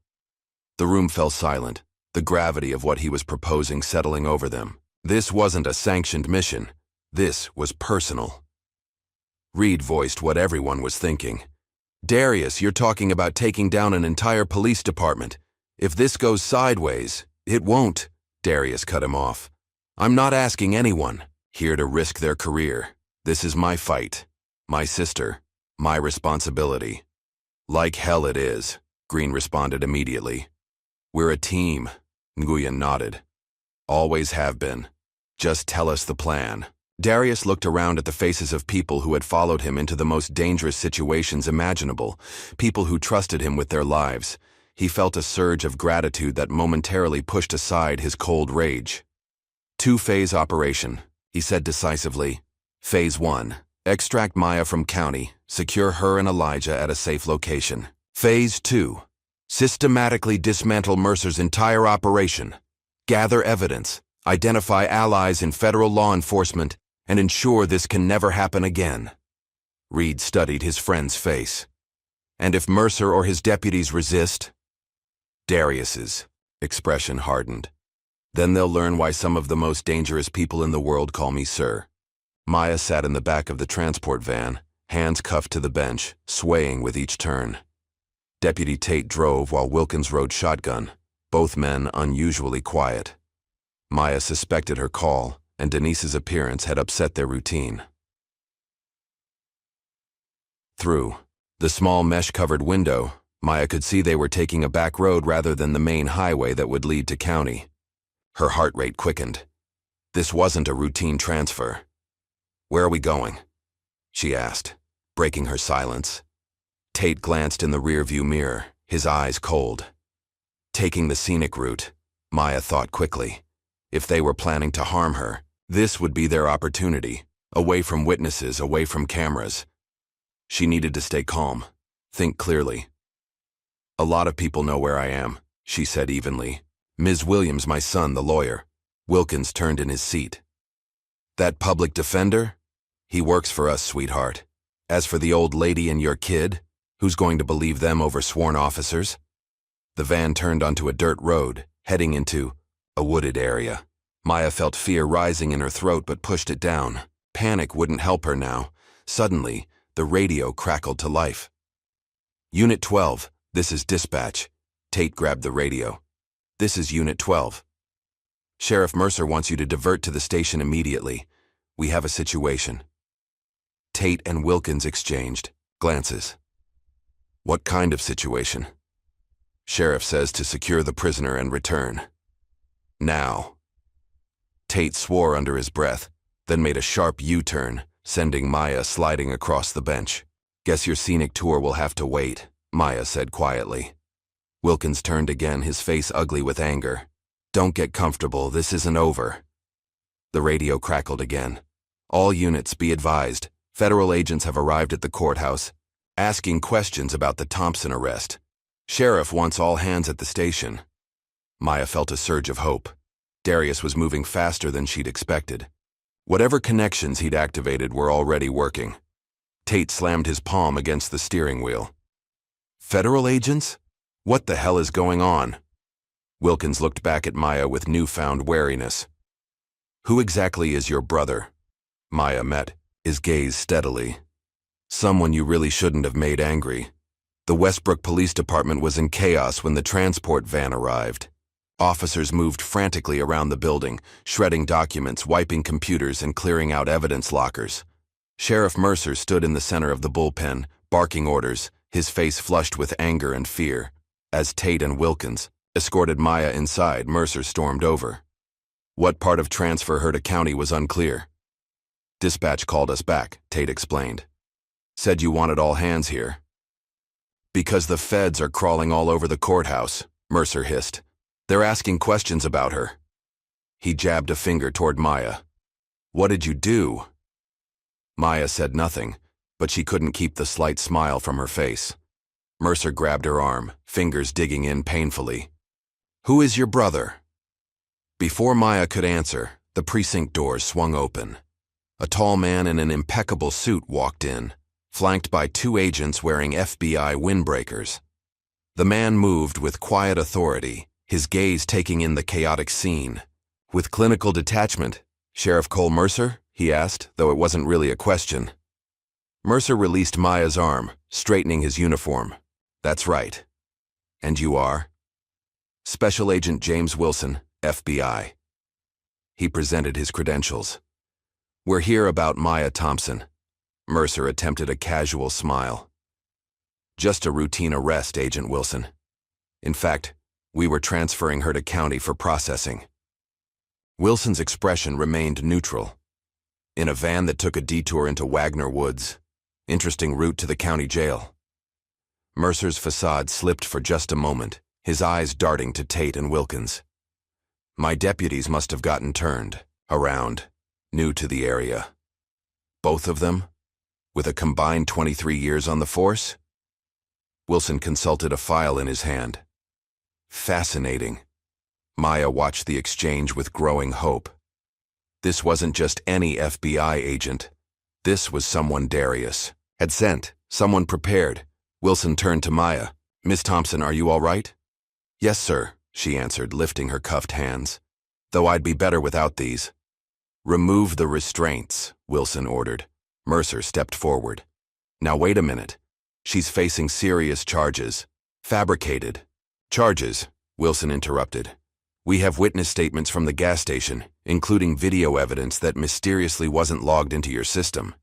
The room fell silent, the gravity of what he was proposing settling over them. This wasn't a sanctioned mission. This was personal. Reed voiced what everyone was thinking. "Darius, you're talking about taking down an entire police department. If this goes sideways, it won't." Darius cut him off. "I'm not asking anyone here to risk their career. This is my fight, my sister, my responsibility." "Like hell it is," Green responded immediately. "We're a team," Nguyen nodded. "Always have been. Just tell us the plan." Darius looked around at the faces of people who had followed him into the most dangerous situations imaginable, people who trusted him with their lives. He felt a surge of gratitude that momentarily pushed aside his cold rage. "Two-phase operation," he said decisively. "Phase 1, extract Maya from county, secure her and Elijah at a safe location. Phase 2, systematically dismantle Mercer's entire operation, gather evidence, identify allies in federal law enforcement, and ensure this can never happen again." Reed studied his friend's face. "And if Mercer or his deputies resist?" Darius's expression hardened. "Then they'll learn why some of the most dangerous people in the world call me sir." Maya sat in the back of the transport van, hands cuffed to the bench, swaying with each turn. Deputy Tate drove while Wilkins rode shotgun, both men unusually quiet. Maya suspected her call, and Denise's appearance had upset their routine. Through the small mesh-covered window, Maya could see they were taking a back road rather than the main highway that would lead to county. Her heart rate quickened. This wasn't a routine transfer. "Where are we going?" she asked, breaking her silence. Tate glanced in the rearview mirror, his eyes cold. Taking the scenic route, Maya thought quickly. If they were planning to harm her, this would be their opportunity, away from witnesses, away from cameras. She needed to stay calm, think clearly. "A lot of people know where I am," she said evenly. "Ms. Williams, my son, the lawyer." Wilkins turned in his seat. "That public defender? He works for us, sweetheart. As for the old lady and your kid, who's going to believe them over sworn officers?" The van turned onto a dirt road, heading into a wooded area. Maya felt fear rising in her throat but pushed it down. Panic wouldn't help her now. Suddenly, the radio crackled to life. "Unit 12, this is dispatch." Tate grabbed the radio. "This is Unit 12. Sheriff Mercer wants you to divert to the station immediately. We have a situation." Tate and Wilkins exchanged glances. "What kind of situation?" "Sheriff says to secure the prisoner and return. Now." Tate swore under his breath, then made a sharp U-turn, sending Maya sliding across the bench. "Guess your scenic tour will have to wait," Maya said quietly. Wilkins turned again, his face ugly with anger. "Don't get comfortable, this isn't over." The radio crackled again. "All units, be advised. Federal agents have arrived at the courthouse, asking questions about the Thompson arrest. Sheriff wants all hands at the station." Maya felt a surge of hope. Darius was moving faster than she'd expected. Whatever connections he'd activated were already working. Tate slammed his palm against the steering wheel. "Federal agents? What the hell is going on?" Wilkins looked back at Maya with newfound wariness. "Who exactly is your brother?" Maya met his gaze steadily. "Someone you really shouldn't have made angry. The Westbrook Police Department was in chaos when the transport van arrived. Officers moved frantically around the building, shredding documents, wiping computers, and clearing out evidence lockers. Sheriff Mercer stood in the center of the bullpen, barking orders, his face flushed with anger and fear. As Tate and Wilkins escorted Maya inside, Mercer stormed over. What part of transfer her to county was unclear. "Dispatch called us back," Tate explained. Said you wanted all hands here. Because the feds are crawling all over the courthouse, Mercer hissed. They're asking questions about her. He jabbed a finger toward Maya. What did you do? Maya said nothing, but she couldn't keep the slight smile from her face. Mercer grabbed her arm, fingers digging in painfully. Who is your brother? Before Maya could answer, the precinct doors swung open. A tall man in an impeccable suit walked in, flanked by 2 agents wearing FBI windbreakers. The man moved with quiet authority, his gaze taking in the chaotic scene. With clinical detachment, Sheriff Cole Mercer? He asked, though it wasn't really a question. Mercer released Maya's arm, straightening his uniform. That's right. And you are? Special Agent James Wilson, FBI. He presented his credentials. We're here about Maya Thompson. Mercer attempted a casual smile. Just a routine arrest, Agent Wilson. In fact, we were transferring her to county for processing. Wilson's expression remained neutral. In a van that took a detour into Wagner Woods. Interesting route to the county jail. Mercer's facade slipped for just a moment, his eyes darting to Tate and Wilkins. My deputies must have gotten turned, around, new to the area. Both of them? With a combined 23 years on the force? Wilson consulted a file in his hand. Fascinating. Maya watched the exchange with growing hope. This wasn't just any FBI agent. This was someone Darius had sent, someone prepared. Wilson turned to Maya. Miss Thompson, are you all right? Yes, sir, she answered, lifting her cuffed hands. Though I'd be better without these. Remove the restraints, Wilson ordered. Mercer stepped forward. Now wait a minute. She's facing serious charges. Fabricated. Charges, Wilson interrupted. We have witness statements from the gas station, including video evidence that mysteriously wasn't logged into your system.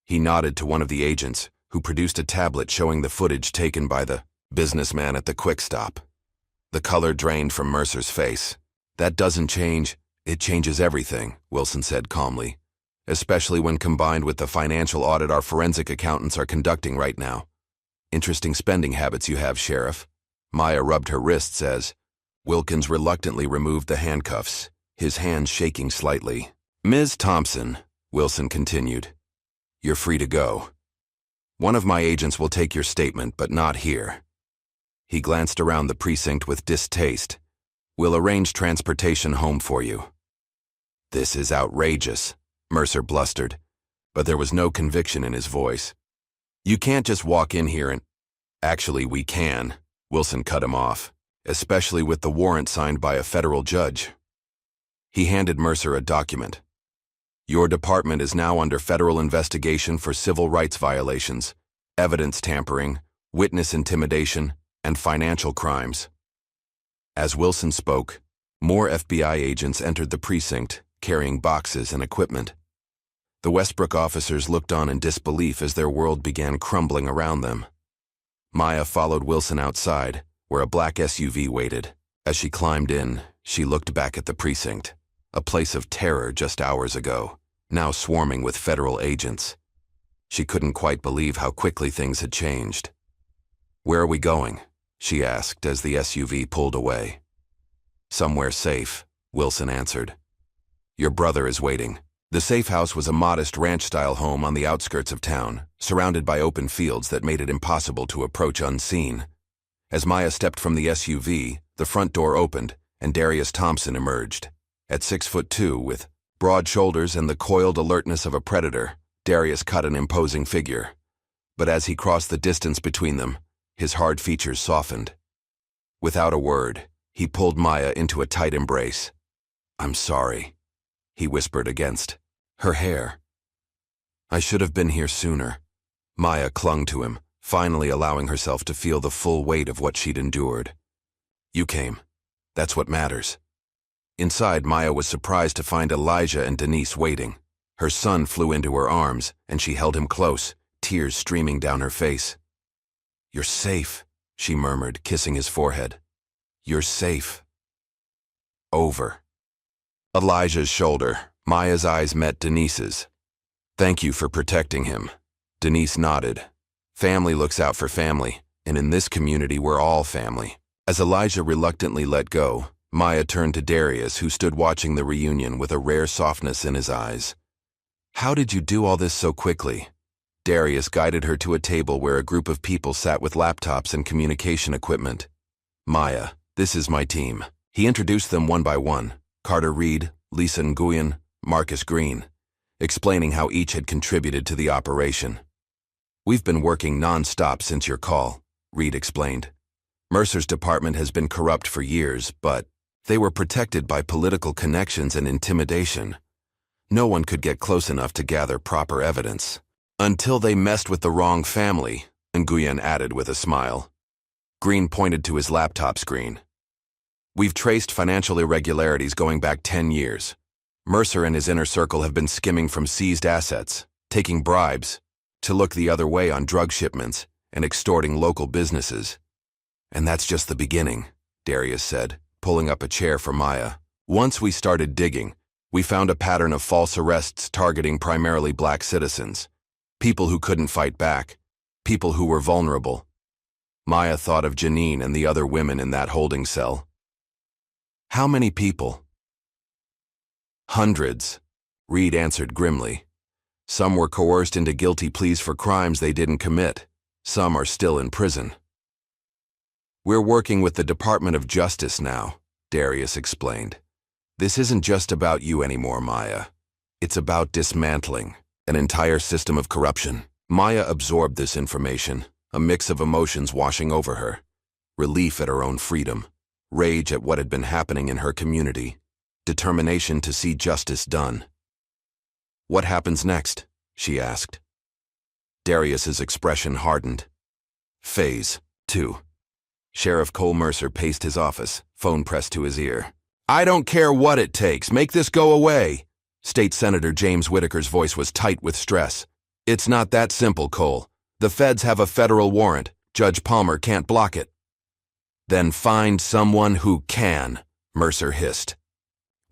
He nodded to one of the agents, who produced a tablet showing the footage taken by the businessman at the quick stop. The color drained from Mercer's face. That doesn't change. It changes everything, Wilson said calmly, especially when combined with the financial audit our forensic accountants are conducting right now. Interesting spending habits you have, Sheriff. Maya rubbed her wrists as Wilkins reluctantly removed the handcuffs, his hands shaking slightly. Ms. Thompson, Wilson continued, you're free to go. One of my agents will take your statement, but not here. He glanced around the precinct with distaste. We'll arrange transportation home for you. This is outrageous, Mercer blustered, but there was no conviction in his voice. You can't just walk in here and... Actually, we can, Wilson cut him off, especially with the warrant signed by a federal judge. He handed Mercer a document. Your department is now under federal investigation for civil rights violations, evidence tampering, witness intimidation, and financial crimes. As Wilson spoke, more FBI agents entered the precinct, carrying boxes and equipment. The Westbrook officers looked on in disbelief as their world began crumbling around them. Maya followed Wilson outside, where a black SUV waited. As she climbed in, she looked back at the precinct, a place of terror just hours ago, now swarming with federal agents. She couldn't quite believe how quickly things had changed. Where are we going? She asked as the SUV pulled away. Somewhere safe, Wilson answered. Your brother is waiting. The safe house was a modest ranch-style home on the outskirts of town, surrounded by open fields that made it impossible to approach unseen. As Maya stepped from the SUV, the front door opened, and Darius Thompson emerged. At 6'2", with broad shoulders and the coiled alertness of a predator, Darius cut an imposing figure. But as he crossed the distance between them, his hard features softened. Without a word, he pulled Maya into a tight embrace. I'm sorry, he whispered against her hair. I should have been here sooner. Maya clung to him, finally allowing herself to feel the full weight of what she'd endured. You came. That's what matters. Inside, Maya was surprised to find Elijah and Denise waiting. Her son flew into her arms, and she held him close, tears streaming down her face. You're safe, she murmured, kissing his forehead. You're safe. Over. Elijah's shoulder. Maya's eyes met Denise's. Thank you for protecting him. Denise nodded. Family looks out for family, and in this community we're all family. As Elijah reluctantly let go, Maya turned to Darius, who stood watching the reunion with a rare softness in his eyes. "How did you do all this so quickly?" Darius guided her to a table where a group of people sat with laptops and communication equipment. "Maya, this is my team." He introduced them one by one: Carter Reed, Lisa Nguyen, Marcus Green, explaining how each had contributed to the operation. "We've been working non-stop since your call," Reed explained. "Mercer's department has been corrupt for years, but they were protected by political connections and intimidation. No one could get close enough to gather proper evidence. Until they messed with the wrong family," Nguyen added with a smile. Green pointed to his laptop screen. "We've traced financial irregularities going back 10 years. Mercer and his inner circle have been skimming from seized assets, taking bribes, to look the other way on drug shipments, and extorting local businesses. And that's just the beginning," Darius said, pulling up a chair for Maya. "Once we started digging, we found a pattern of false arrests targeting primarily black citizens. People who couldn't fight back. People who were vulnerable." Maya thought of Janine and the other women in that holding cell. "How many people?" "Hundreds," Reed answered grimly. "Some were coerced into guilty pleas for crimes they didn't commit. Some are still in prison." "We're working with the Department of Justice now," Darius explained. "This isn't just about you anymore, Maya. It's about dismantling an entire system of corruption." Maya absorbed this information, a mix of emotions washing over her: relief at her own freedom, rage at what had been happening in her community, determination to see justice done. "What happens next?" she asked. Darius's expression hardened. "Phase 2. Sheriff Cole Mercer paced his office, phone pressed to his ear. "I don't care what it takes. Make this go away." State Senator James Whitaker's voice was tight with stress. "It's not that simple, Cole. The feds have a federal warrant. Judge Palmer can't block it." "Then find someone who can," Mercer hissed.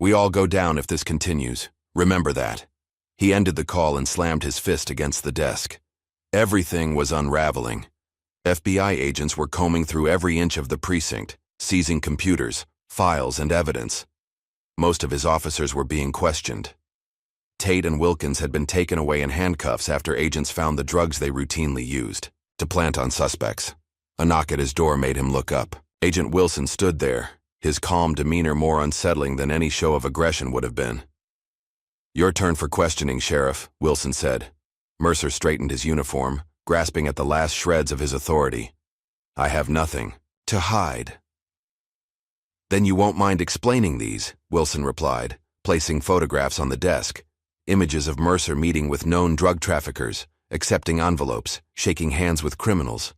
"We all go down if this continues. Remember that." He ended the call and slammed his fist against the desk. Everything was unraveling. FBI agents were combing through every inch of the precinct, seizing computers, files, and evidence. Most of his officers were being questioned. Tate and Wilkins had been taken away in handcuffs after agents found the drugs they routinely used to plant on suspects. A knock at his door made him look up. Agent Wilson stood there, his calm demeanor more unsettling than any show of aggression would have been. "Your turn for questioning, Sheriff," Wilson said. Mercer straightened his uniform, grasping at the last shreds of his authority. "I have nothing to hide." "Then you won't mind explaining these," Wilson replied, placing photographs on the desk. Images of Mercer meeting with known drug traffickers, accepting envelopes, shaking hands with criminals.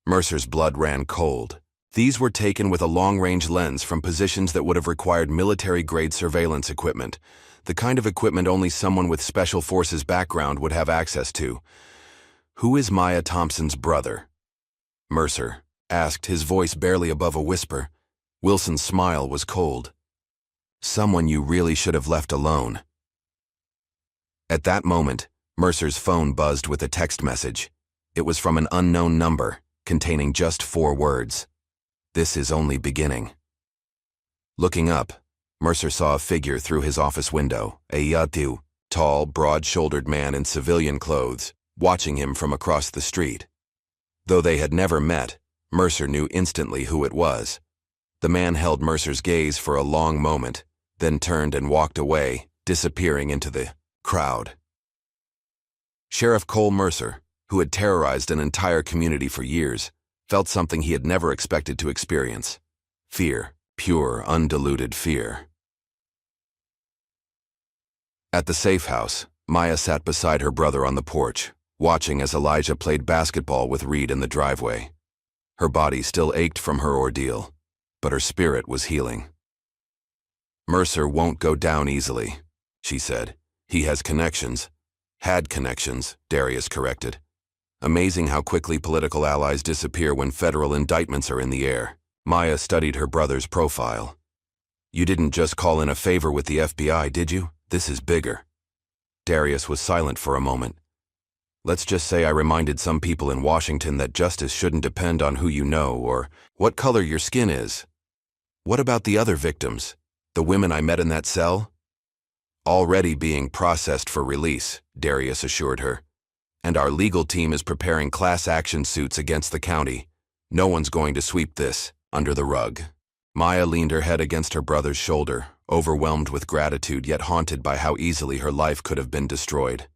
Mercer's blood ran cold. These were taken with a long-range lens from positions that would have required military-grade surveillance equipment, the kind of equipment only someone with Special Forces background would have access to. "Who is Maya Thompson's brother?" Mercer asked, his voice barely above a whisper. Wilson's smile was cold. "Someone you really should have left alone." At that moment, Mercer's phone buzzed with a text message. It was from an unknown number, containing just 4 words. "This is only beginning." Looking up, Mercer saw a figure through his office window, a yatu, tall, broad-shouldered man in civilian clothes, watching him from across the street. Though they had never met, Mercer knew instantly who it was. The man held Mercer's gaze for a long moment, then turned and walked away, disappearing into the crowd. Sheriff Cole Mercer, who had terrorized an entire community for years, felt something he had never expected to experience: fear, pure, undiluted fear. At the safe house, Maya sat beside her brother on the porch, watching as Elijah played basketball with Reed in the driveway. Her body still ached from her ordeal, but her spirit was healing. "Mercer won't go down easily," she said. "He has connections." "Had connections," Darius corrected. "Amazing how quickly political allies disappear when federal indictments are in the air." Maya studied her brother's profile. "You didn't just call in a favor with the FBI, did you? This is bigger." Darius was silent for a moment. Let's just say I reminded some people in Washington that justice shouldn't depend on who you know or what color your skin is. What about the other victims? The women I met in that cell? Already being processed for release, Darius assured her. And our legal team is preparing class action suits against the county. No one's going to sweep this under the rug. Maya leaned her head against her brother's shoulder, overwhelmed with gratitude yet haunted by how easily her life could have been destroyed.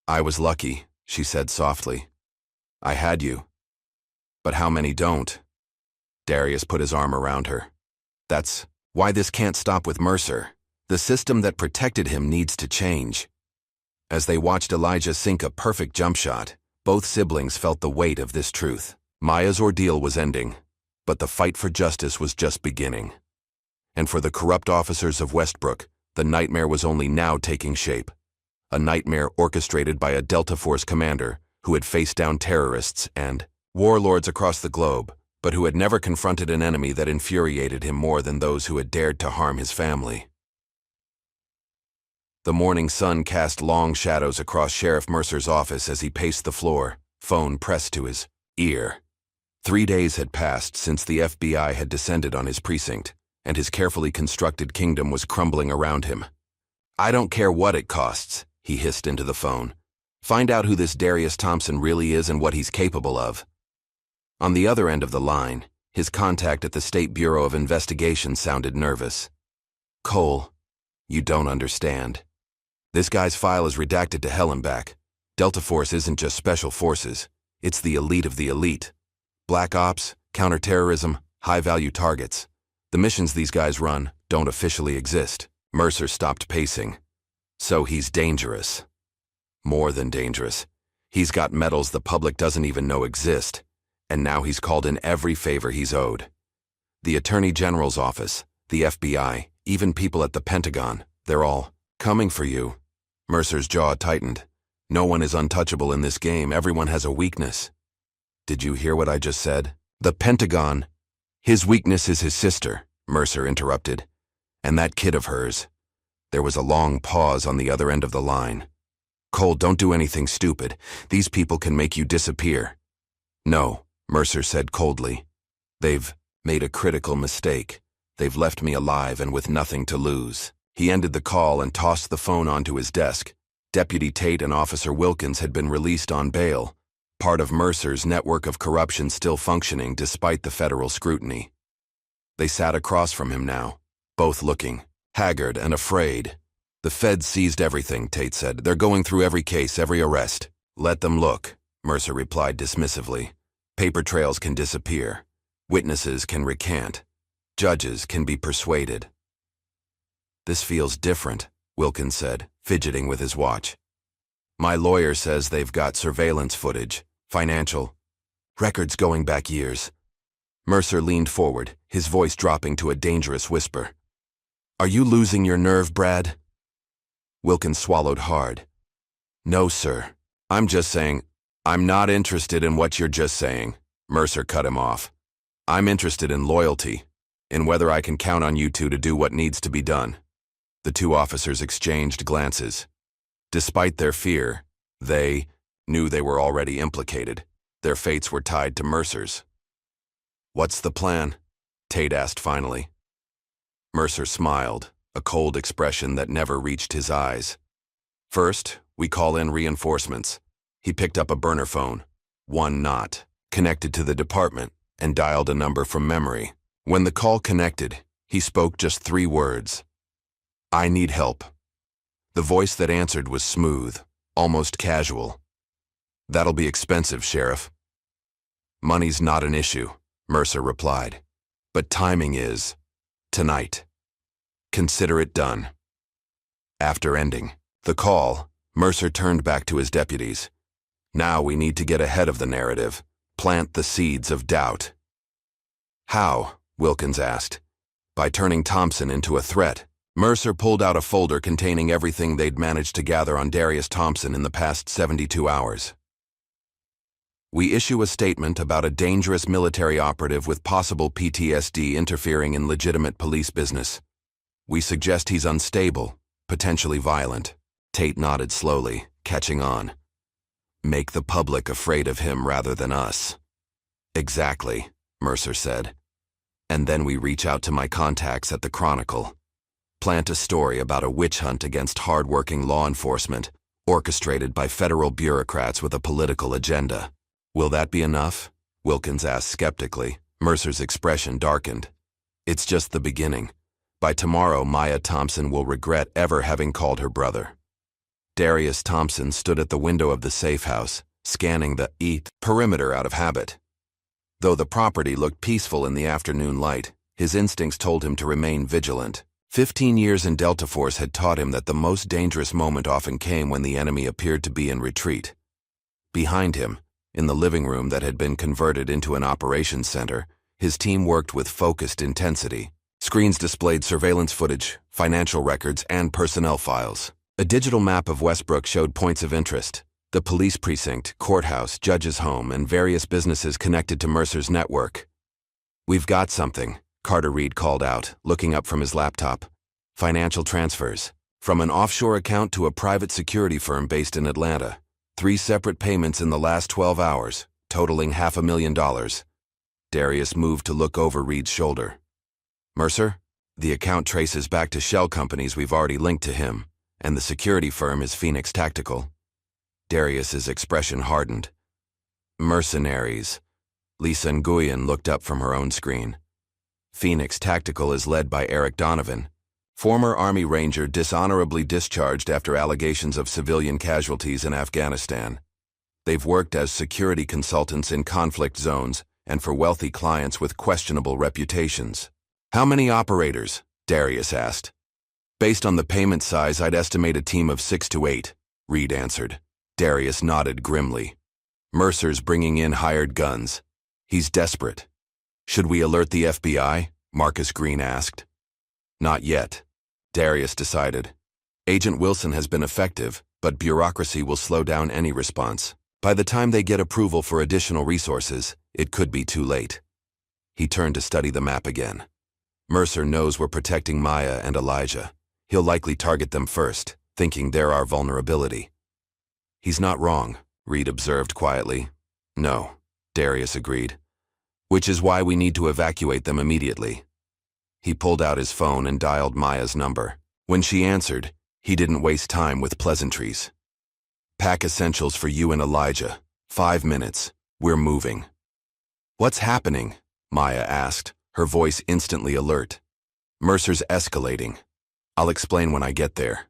I was lucky, she said softly. I had you. But how many don't? Darius put his arm around her. That's why this can't stop with Mercer. The system that protected him needs to change. As they watched Elijah sink a perfect jump shot, both siblings felt the weight of this truth. Maya's ordeal was ending, but the fight for justice was just beginning. And for the corrupt officers of Westbrook, the nightmare was only now taking shape. A nightmare orchestrated by a Delta Force commander who had faced down terrorists and warlords across the globe, but who had never confronted an enemy that infuriated him more than those who had dared to harm his family. The morning sun cast long shadows across Sheriff Mercer's office as he paced the floor, phone pressed to his ear. 3 days had passed since the FBI had descended on his precinct, and his carefully constructed kingdom was crumbling around him. I don't care what it costs, he hissed into the phone. Find out who this Darius Thompson really is and what he's capable of. On the other end of the line, his contact at the State Bureau of Investigation sounded nervous. Cole, you don't understand. This guy's file is redacted to hell and back. Delta Force isn't just special forces. It's the elite of the elite. Black ops, counterterrorism, high-value targets. The missions these guys run don't officially exist. Mercer stopped pacing. So he's dangerous. More than dangerous. He's got medals the public doesn't even know exist. And now he's called in every favor he's owed. The Attorney General's office, the FBI, even people at the Pentagon, they're all coming for you. Mercer's jaw tightened. No one is untouchable in this game. Everyone has a weakness. Did you hear what I just said? The Pentagon. His weakness is his sister, Mercer interrupted. And that kid of hers. There was a long pause on the other end of the line. Cole, don't do anything stupid. These people can make you disappear. No, Mercer said coldly. They've made a critical mistake. They've left me alive and with nothing to lose. He ended the call and tossed the phone onto his desk. Deputy Tate and Officer Wilkins had been released on bail, part of Mercer's network of corruption still functioning despite the federal scrutiny. They sat across from him now, both looking haggard and afraid. The feds seized everything, Tate said. They're going through every case, every arrest. Let them look, Mercer replied dismissively. Paper trails can disappear. Witnesses can recant. Judges can be persuaded. This feels different, Wilkins said, fidgeting with his watch. My lawyer says they've got surveillance footage, financial records going back years. Mercer leaned forward, his voice dropping to a dangerous whisper. Are you losing your nerve, Brad? Wilkins swallowed hard. No, sir. I'm just saying, I'm not interested in what you're just saying. Mercer cut him off. I'm interested in loyalty, in whether I can count on you two to do what needs to be done. The two officers exchanged glances. Despite their fear, they knew they were already implicated. Their fates were tied to Mercer's. What's the plan? Tate asked finally. Mercer smiled, a cold expression that never reached his eyes. First, we call in reinforcements. He picked up a burner phone, one not connected to the department, and dialed a number from memory. When the call connected, he spoke just 3 words. I need help. The voice that answered was smooth, almost casual. That'll be expensive, Sheriff. Money's not an issue, Mercer replied. But timing is. Tonight. Consider it done. After ending the call, Mercer turned back to his deputies. Now we need to get ahead of the narrative, plant the seeds of doubt. How? Wilkins asked. By turning Thompson into a threat. Mercer pulled out a folder containing everything they'd managed to gather on Darius Thompson in the past 72 hours. We issue a statement about a dangerous military operative with possible PTSD interfering in legitimate police business. We suggest he's unstable, potentially violent. Tate nodded slowly, catching on. Make the public afraid of him rather than us. Exactly, Mercer said. And then we reach out to my contacts at the Chronicle. Plant a story about a witch hunt against hard-working law enforcement, orchestrated by federal bureaucrats with a political agenda. Will that be enough? Wilkins asked skeptically. Mercer's expression darkened. It's just the beginning. By tomorrow, Maya Thompson will regret ever having called her brother. Darius Thompson stood at the window of the safe house, scanning the perimeter out of habit. Though the property looked peaceful in the afternoon light, his instincts told him to remain vigilant. 15 years in Delta Force had taught him that the most dangerous moment often came when the enemy appeared to be in retreat. Behind him, in the living room that had been converted into an operations center, his team worked with focused intensity. Screens displayed surveillance footage, financial records, and personnel files. A digital map of Westbrook showed points of interest: the police precinct, courthouse, judge's home, and various businesses connected to Mercer's network. "We've got something," Carter Reed called out, looking up from his laptop. "Financial transfers. From an offshore account to a private security firm based in Atlanta. 3 separate payments in the last 12 hours, totaling $500,000. Darius moved to look over Reed's shoulder. "Mercer, the account traces back to shell companies we've already linked to him, and the security firm is Phoenix Tactical." Darius's expression hardened. "Mercenaries." Lisa Nguyen looked up from her own screen. "Phoenix Tactical is led by Eric Donovan, former Army Ranger dishonorably discharged after allegations of civilian casualties in Afghanistan. They've worked as security consultants in conflict zones and for wealthy clients with questionable reputations." "How many operators?" Darius asked. "Based on the payment size, I'd estimate a team of 6 to 8, Reed answered. Darius nodded grimly. "Mercer's bringing in hired guns. He's desperate." "Should we alert the FBI?" Marcus Green asked. "Not yet," Darius decided. "Agent Wilson has been effective, but bureaucracy will slow down any response. By the time they get approval for additional resources, it could be too late." He turned to study the map again. "Mercer knows we're protecting Maya and Elijah. He'll likely target them first, thinking they're our vulnerability." "He's not wrong," Reed observed quietly. "No," Darius agreed. "Which is why we need to evacuate them immediately." He pulled out his phone and dialed Maya's number. When she answered, he didn't waste time with pleasantries. "Pack essentials for you and Elijah. 5 minutes. We're moving." "What's happening?" Maya asked, her voice instantly alert. "Mercer's escalating. I'll explain when I get there."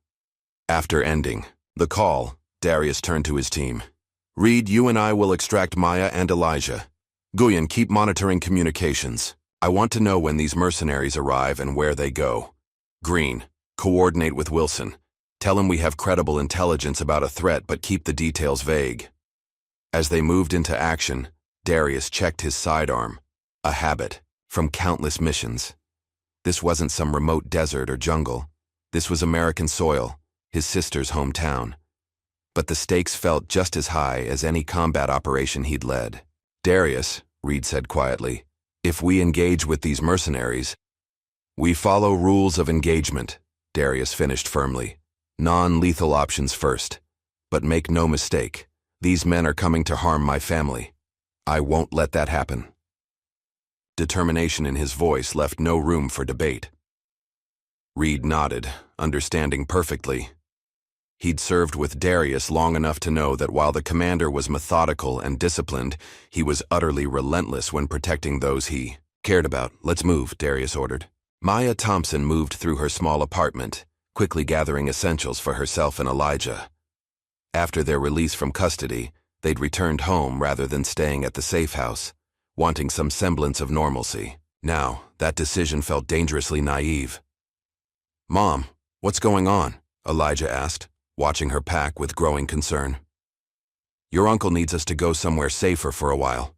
After ending the call, Darius turned to his team. "Reed, you and I will extract Maya and Elijah. Nguyen, keep monitoring communications. I want to know when these mercenaries arrive and where they go. Green, coordinate with Wilson. Tell him we have credible intelligence about a threat, but keep the details vague." As they moved into action, Darius checked his sidearm, a habit from countless missions. This wasn't some remote desert or jungle. This was American soil, his sister's hometown. But the stakes felt just as high as any combat operation he'd led. "Darius," Reed said quietly, "if we engage with these mercenaries—" "We follow rules of engagement," Darius finished firmly. "Non-lethal options first. But make no mistake, these men are coming to harm my family. I won't let that happen." Determination in his voice left no room for debate. Reed nodded, understanding perfectly. He'd served with Darius long enough to know that while the commander was methodical and disciplined, he was utterly relentless when protecting those he cared about. "Let's move," Darius ordered. Maya Thompson moved through her small apartment, quickly gathering essentials for herself and Elijah. After their release from custody, they'd returned home rather than staying at the safe house, wanting some semblance of normalcy. Now, that decision felt dangerously naive. "Mom, what's going on?" Elijah asked, watching her pack with growing concern. "Your uncle needs us to go somewhere safer for a while,"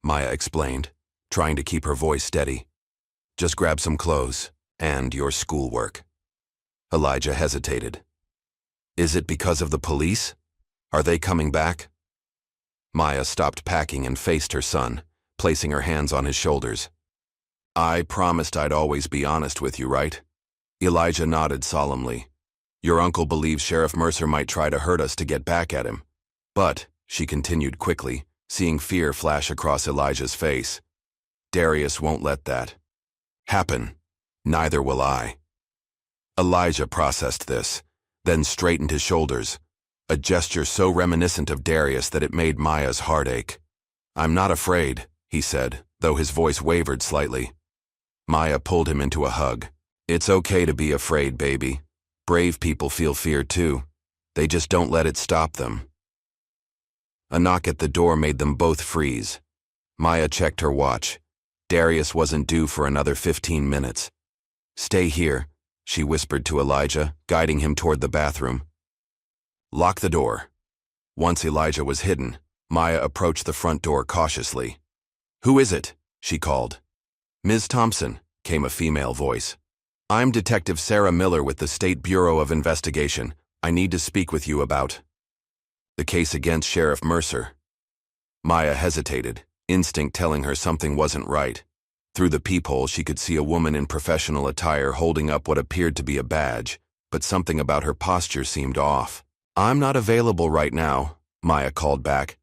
Maya explained, trying to keep her voice steady. "Just grab some clothes, and your schoolwork." Elijah hesitated. "Is it because of the police? Are they coming back?" Maya stopped packing and faced her son, placing her hands on his shoulders. "I promised I'd always be honest with you, right?" Elijah nodded solemnly. "Your uncle believes Sheriff Mercer might try to hurt us to get back at him. But she continued quickly, seeing fear flash across Elijah's face. Darius won't let that happen. Neither will I. Elijah processed this, then straightened his shoulders, a gesture so reminiscent of Darius that it made Maya's heart ache. I'm not afraid, he said, though his voice wavered slightly. Maya pulled him into a hug. It's okay to be afraid, baby. Brave people feel fear too. They just don't let it stop them. A knock at the door made them both freeze. Maya checked her watch. Darius wasn't due for another 15 minutes. Stay here, she whispered to Elijah, guiding him toward the bathroom. Lock the door. Once Elijah was hidden, Maya approached the front door cautiously. Who is it? She called. Ms. Thompson, came a female voice. I'm Detective Sarah Miller with the State Bureau of Investigation. I need to speak with you about the case against Sheriff Mercer. Maya hesitated, instinct telling her something wasn't right. Through the peephole, she could see a woman in professional attire holding up what appeared to be a badge, but something about her posture seemed off. I'm not available right now, Maya called back.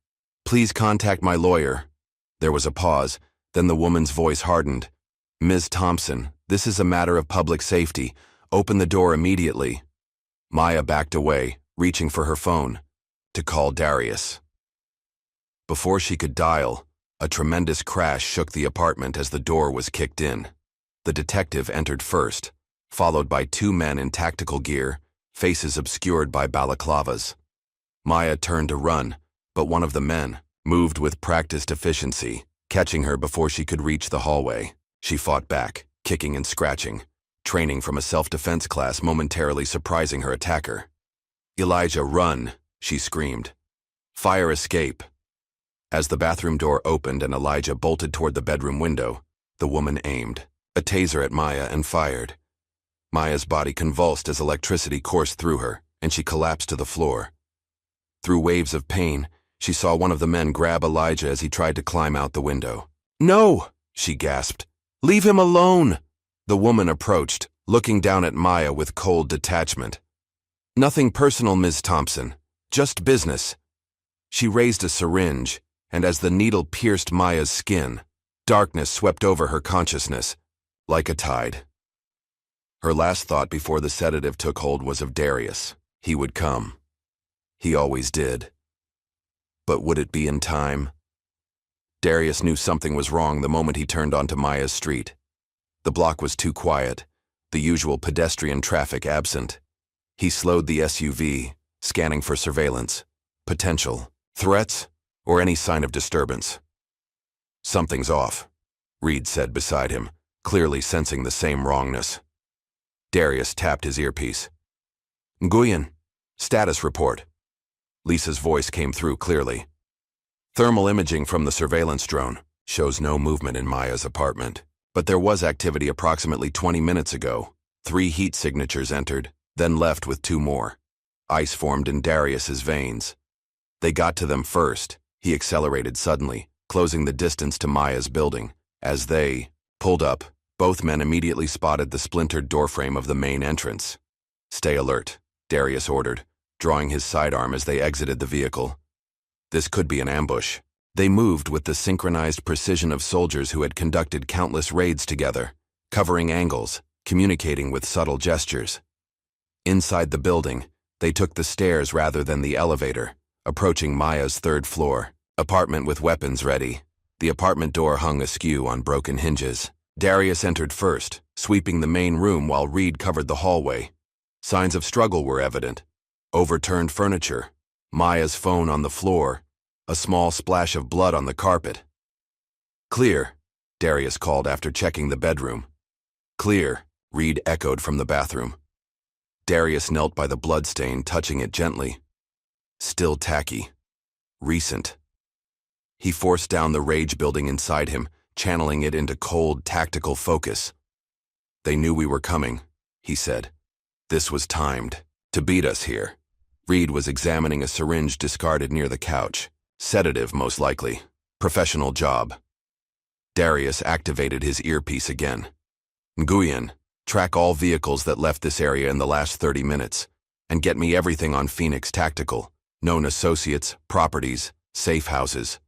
Please contact my lawyer. There was a pause, then the woman's voice hardened. Ms. Thompson, this is a matter of public safety. Open the door immediately. Maya backed away, reaching for her phone, to call Darius. Before she could dial, a tremendous crash shook the apartment as the door was kicked in. The detective entered first, followed by two men in tactical gear, faces obscured by balaclavas. Maya turned to run, but one of the men moved with practiced efficiency, catching her before she could reach the hallway. She fought back, kicking and scratching, training from a self-defense class momentarily surprising her attacker. Elijah, run, she screamed. Fire escape. As the bathroom door opened and Elijah bolted toward the bedroom window, the woman aimed a taser at Maya and fired. Maya's body convulsed as electricity coursed through her, and she collapsed to the floor. Through waves of pain, she saw one of the men grab Elijah as he tried to climb out the window. No, she gasped. Leave him alone. The woman approached, looking down at Maya with cold detachment. Nothing personal, Ms. Thompson. Just business. She raised a syringe, and as the needle pierced Maya's skin, darkness swept over her consciousness, like a tide. Her last thought before the sedative took hold was of Darius. He would come. He always did. But would it be in time? Darius knew something was wrong the moment he turned onto Maya's street. The block was too quiet, the usual pedestrian traffic absent. He slowed the SUV, scanning for surveillance, potential threats, or any sign of disturbance. Something's off, Reed said beside him, clearly sensing the same wrongness. Darius tapped his earpiece. Nguyen, status report. Lisa's voice came through clearly. Thermal imaging from the surveillance drone shows no movement in Maya's apartment, but there was activity approximately 20 minutes ago. 3 heat signatures entered, then left with 2 more. Ice formed in Darius's veins. They got to them first. He accelerated suddenly, closing the distance to Maya's building. As they pulled up, both men immediately spotted the splintered doorframe of the main entrance. Stay alert, Darius ordered, drawing his sidearm as they exited the vehicle. This could be an ambush. They moved with the synchronized precision of soldiers who had conducted countless raids together, covering angles, communicating with subtle gestures. Inside the building, they took the stairs rather than the elevator, approaching Maya's 3rd floor, apartment with weapons ready. The apartment door hung askew on broken hinges. Darius entered first, sweeping the main room while Reed covered the hallway. Signs of struggle were evident. Overturned furniture, Maya's phone on the floor, a small splash of blood on the carpet. Clear, Darius called after checking the bedroom. Clear, Reed echoed from the bathroom. Darius knelt by the bloodstain, touching it gently. Still tacky. Recent. He forced down the rage building inside him, channeling it into cold, tactical focus. They knew we were coming, he said. This was timed. To beat us here. Reed was examining a syringe discarded near the couch. Sedative, most likely. Professional job. Darius activated his earpiece again. Nguyen, track all vehicles that left this area in the last 30 minutes, and get me everything on Phoenix Tactical, known associates, properties, Safe houses.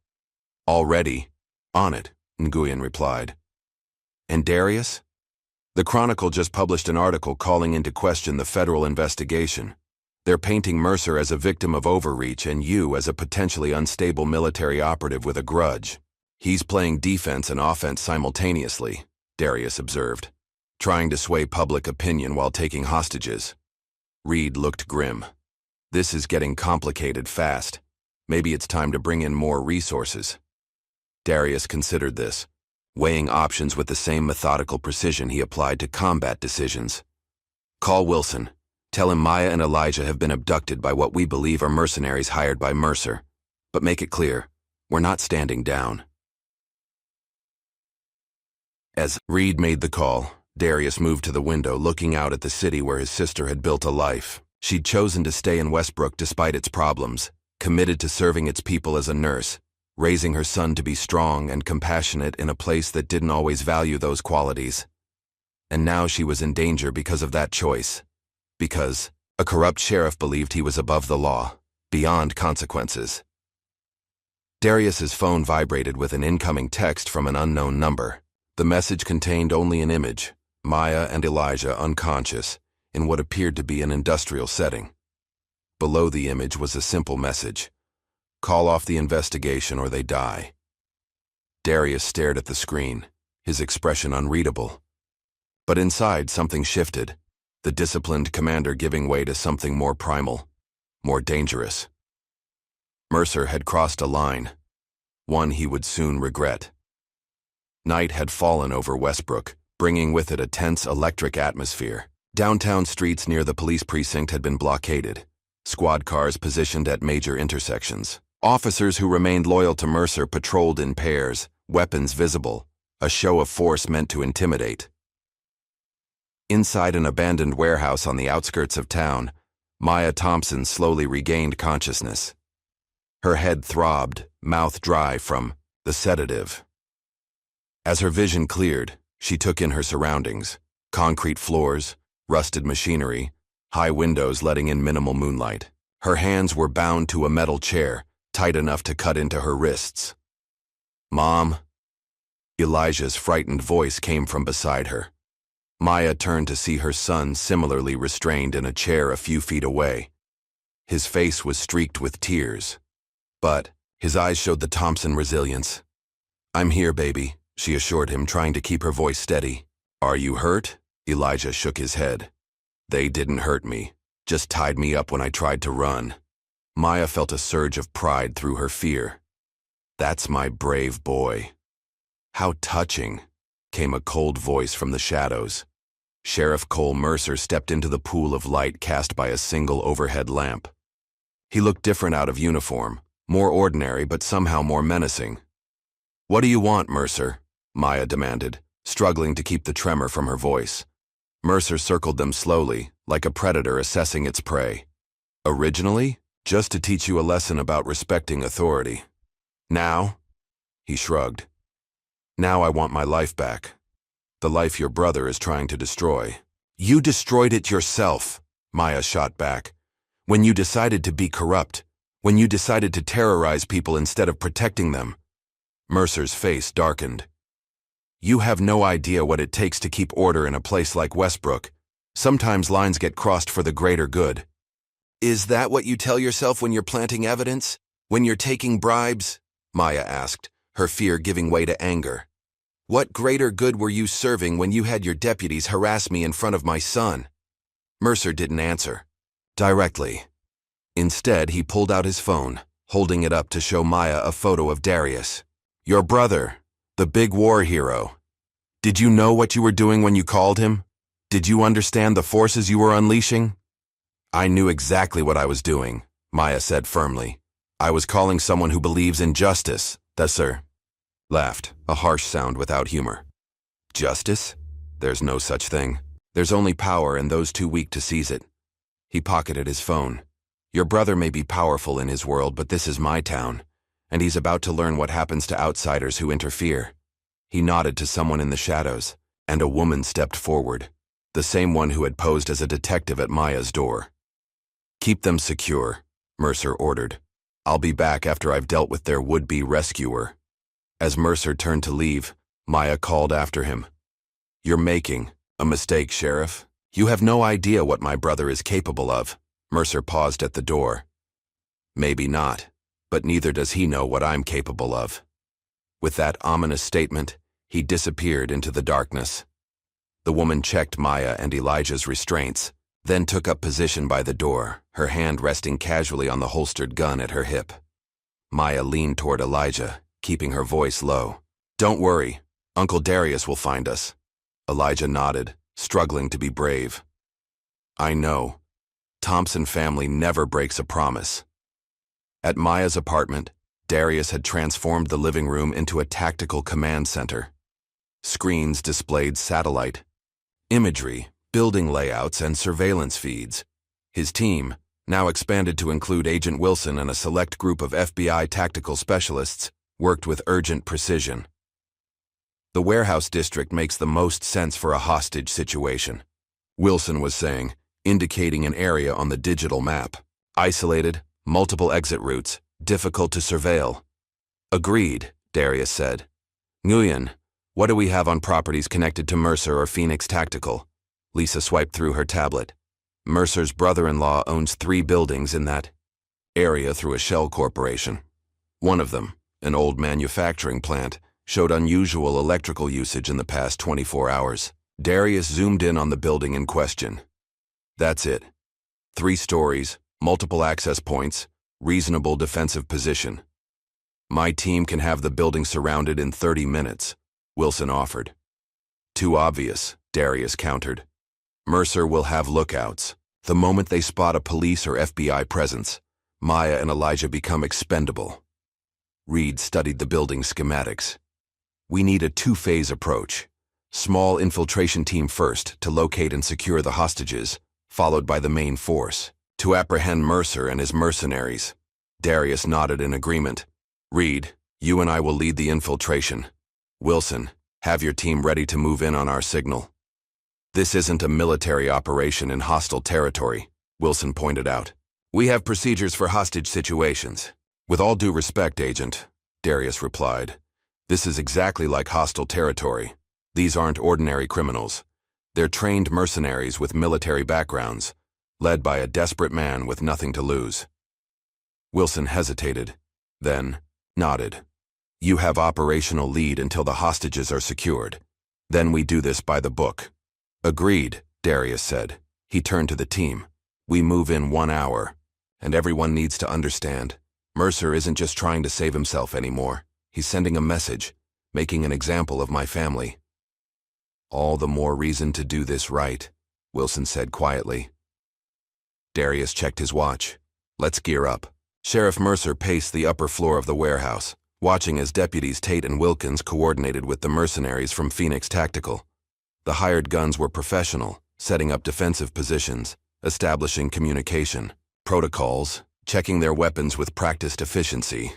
Already. On it, Nguyen replied. And Darius? The Chronicle just published an article calling into question the federal investigation. They're painting Mercer as a victim of overreach and you as a potentially unstable military operative with a grudge. He's playing defense and offense simultaneously, Darius observed, trying to sway public opinion while taking hostages. Reed looked grim. This is getting complicated fast. Maybe it's time to bring in more resources. Darius considered this, weighing options with the same methodical precision he applied to combat decisions. Call Wilson. Tell him Maya and Elijah have been abducted by what we believe are mercenaries hired by Mercer. But make it clear, we're not standing down. As Reed made the call, Darius moved to the window, looking out at the city where his sister had built a life. She'd chosen to stay in Westbrook despite its problems, committed to serving its people as a nurse, raising her son to be strong and compassionate in a place that didn't always value those qualities. And now she was in danger because of that choice. Because a corrupt sheriff believed he was above the law, beyond consequences. Darius's phone vibrated with an incoming text from an unknown number. The message contained only an image, Maya and Elijah unconscious, in what appeared to be an industrial setting. Below the image was a simple message: call off the investigation or they die. Darius stared at the screen, his expression unreadable. But inside something shifted, the disciplined commander giving way to something more primal, more dangerous. Mercer had crossed a line, one he would soon regret. Night had fallen over Westbrook, bringing with it a tense electric atmosphere. Downtown streets near the police precinct had been blockaded, squad cars positioned at major intersections. Officers who remained loyal to Mercer patrolled in pairs, weapons visible, a show of force meant to intimidate. Inside an abandoned warehouse on the outskirts of town, Maya Thompson slowly regained consciousness. Her head throbbed, mouth dry from the sedative. As her vision cleared, she took in her surroundings: concrete floors, rusted machinery, high windows letting in minimal moonlight. Her hands were bound to a metal chair, tight enough to cut into her wrists. "Mom?" Elijah's frightened voice came from beside her. Maya turned to see her son similarly restrained in a chair a few feet away. His face was streaked with tears, but his eyes showed the Thompson resilience. "I'm here, baby," she assured him, trying to keep her voice steady. "Are you hurt?" Elijah shook his head. "They didn't hurt me, just tied me up when I tried to run." Maya felt a surge of pride through her fear. "That's my brave boy." "How touching," came a cold voice from the shadows. Sheriff Cole Mercer stepped into the pool of light cast by a single overhead lamp. He looked different out of uniform, more ordinary but somehow more menacing. "What do you want, Mercer?" Maya demanded, struggling to keep the tremor from her voice. Mercer circled them slowly, like a predator assessing its prey. "Originally, just to teach you a lesson about respecting authority. Now?" He shrugged. "Now I want my life back. The life your brother is trying to destroy." "You destroyed it yourself," Maya shot back. "When you decided to be corrupt, when you decided to terrorize people instead of protecting them." Mercer's face darkened. "You have no idea what it takes to keep order in a place like Westbrook. Sometimes lines get crossed for the greater good." "Is that what you tell yourself when you're planting evidence? When you're taking bribes?" Maya asked, her fear giving way to anger. "What greater good were you serving when you had your deputies harass me in front of my son?" Mercer didn't answer directly. Instead, he pulled out his phone, holding it up to show Maya a photo of Darius. "Your brother, the big war hero. Did you know what you were doing when you called him? Did you understand the forces you were unleashing?" "I knew exactly what I was doing," Maya said firmly. "I was calling someone who believes in justice." "The sir," laughed, a harsh sound without humor. "Justice? There's no such thing. There's only power and those too weak to seize it." He pocketed his phone. "Your brother may be powerful in his world, but this is my town, and he's about to learn what happens to outsiders who interfere." He nodded to someone in the shadows, and a woman stepped forward, the same one who had posed as a detective at Maya's door. "Keep them secure," Mercer ordered. I'll be back after I've dealt with their would-be rescuer. As Mercer turned to leave, Maya called after him. You're making a mistake, Sheriff. You have no idea what my brother is capable of. Mercer paused at the door. Maybe not, but neither does he know what I'm capable of. With that ominous statement, he disappeared into the darkness. The woman checked Maya and Elijah's restraints, then took up position by the door, her hand resting casually on the holstered gun at her hip. Maya leaned toward Elijah, keeping her voice low. Don't worry, Uncle Darius will find us. Elijah nodded, struggling to be brave. I know. Thompson family never breaks a promise. At Maya's apartment, Darius had transformed the living room into a tactical command center. Screens displayed satellite imagery, building layouts, and surveillance feeds. His team, now expanded to include Agent Wilson and a select group of FBI tactical specialists, worked with urgent precision. The warehouse district makes the most sense for a hostage situation, Wilson was saying, indicating an area on the digital map. Isolated, multiple exit routes, difficult to surveil. Agreed, Darius said. Nguyen, what do we have on properties connected to Mercer or Phoenix Tactical? Lisa swiped through her tablet. Mercer's brother-in-law owns 3 buildings in that area through a shell corporation. One of them, an old manufacturing plant, showed unusual electrical usage in the past 24 hours. Darius zoomed in on the building in question. That's it. 3 stories, multiple access points, reasonable defensive position. My team can have the building surrounded in 30 minutes, Wilson offered. Too obvious, Darius countered. Mercer will have lookouts. The moment they spot a police or FBI presence, Maya and Elijah become expendable. Reed studied the building schematics. We need a 2-phase approach. Small infiltration team first to locate and secure the hostages, followed by the main force, to apprehend Mercer and his mercenaries. Darius nodded in agreement. Reed, you and I will lead the infiltration. Wilson, have your team ready to move in on our signal. This isn't a military operation in hostile territory, Wilson pointed out. We have procedures for hostage situations. With all due respect, Agent, Darius replied. This is exactly like hostile territory. These aren't ordinary criminals. They're trained mercenaries with military backgrounds, led by a desperate man with nothing to lose. Wilson hesitated, then nodded. You have operational lead until the hostages are secured. Then we do this by the book. Agreed, Darius said. He turned to the team. We move in 1 hour, and everyone needs to understand. Mercer isn't just trying to save himself anymore. He's sending a message, making an example of my family. All the more reason to do this right, Wilson said quietly. Darius checked his watch. Let's gear up. Sheriff Mercer paced the upper floor of the warehouse, watching as deputies Tate and Wilkins coordinated with the mercenaries from Phoenix Tactical. The hired guns were professional, setting up defensive positions, establishing communication, protocols, checking their weapons with practiced efficiency.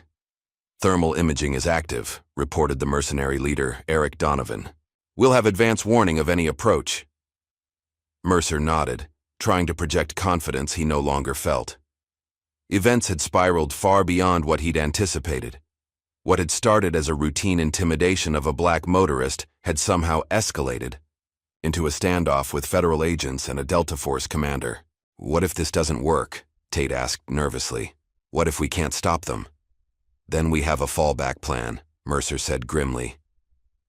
Thermal imaging is active, reported the mercenary leader, Eric Donovan. We'll have advance warning of any approach. Mercer nodded, trying to project confidence he no longer felt. Events had spiraled far beyond what he'd anticipated. What had started as a routine intimidation of a black motorist had somehow escalated into a standoff with federal agents and a Delta Force commander. What if this doesn't work? Tate asked nervously. What if we can't stop them? Then we have a fallback plan, Mercer said grimly.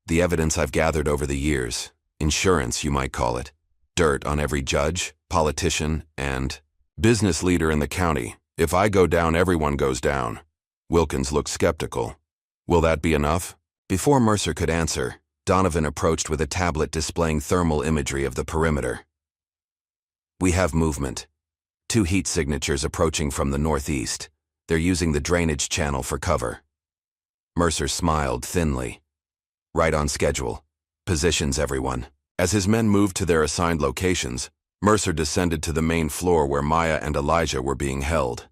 The evidence I've gathered over the years, insurance you might call it, dirt on every judge, politician, and business leader in the county. If I go down, everyone goes down. Wilkins looked skeptical. Will that be enough? Before Mercer could answer, Donovan approached with a tablet displaying thermal imagery of the perimeter. We have movement. 2 heat signatures approaching from the northeast. They're using the drainage channel for cover. Mercer smiled thinly. Right on schedule. Positions everyone. As his men moved to their assigned locations, Mercer descended to the main floor where Maya and Elijah were being held.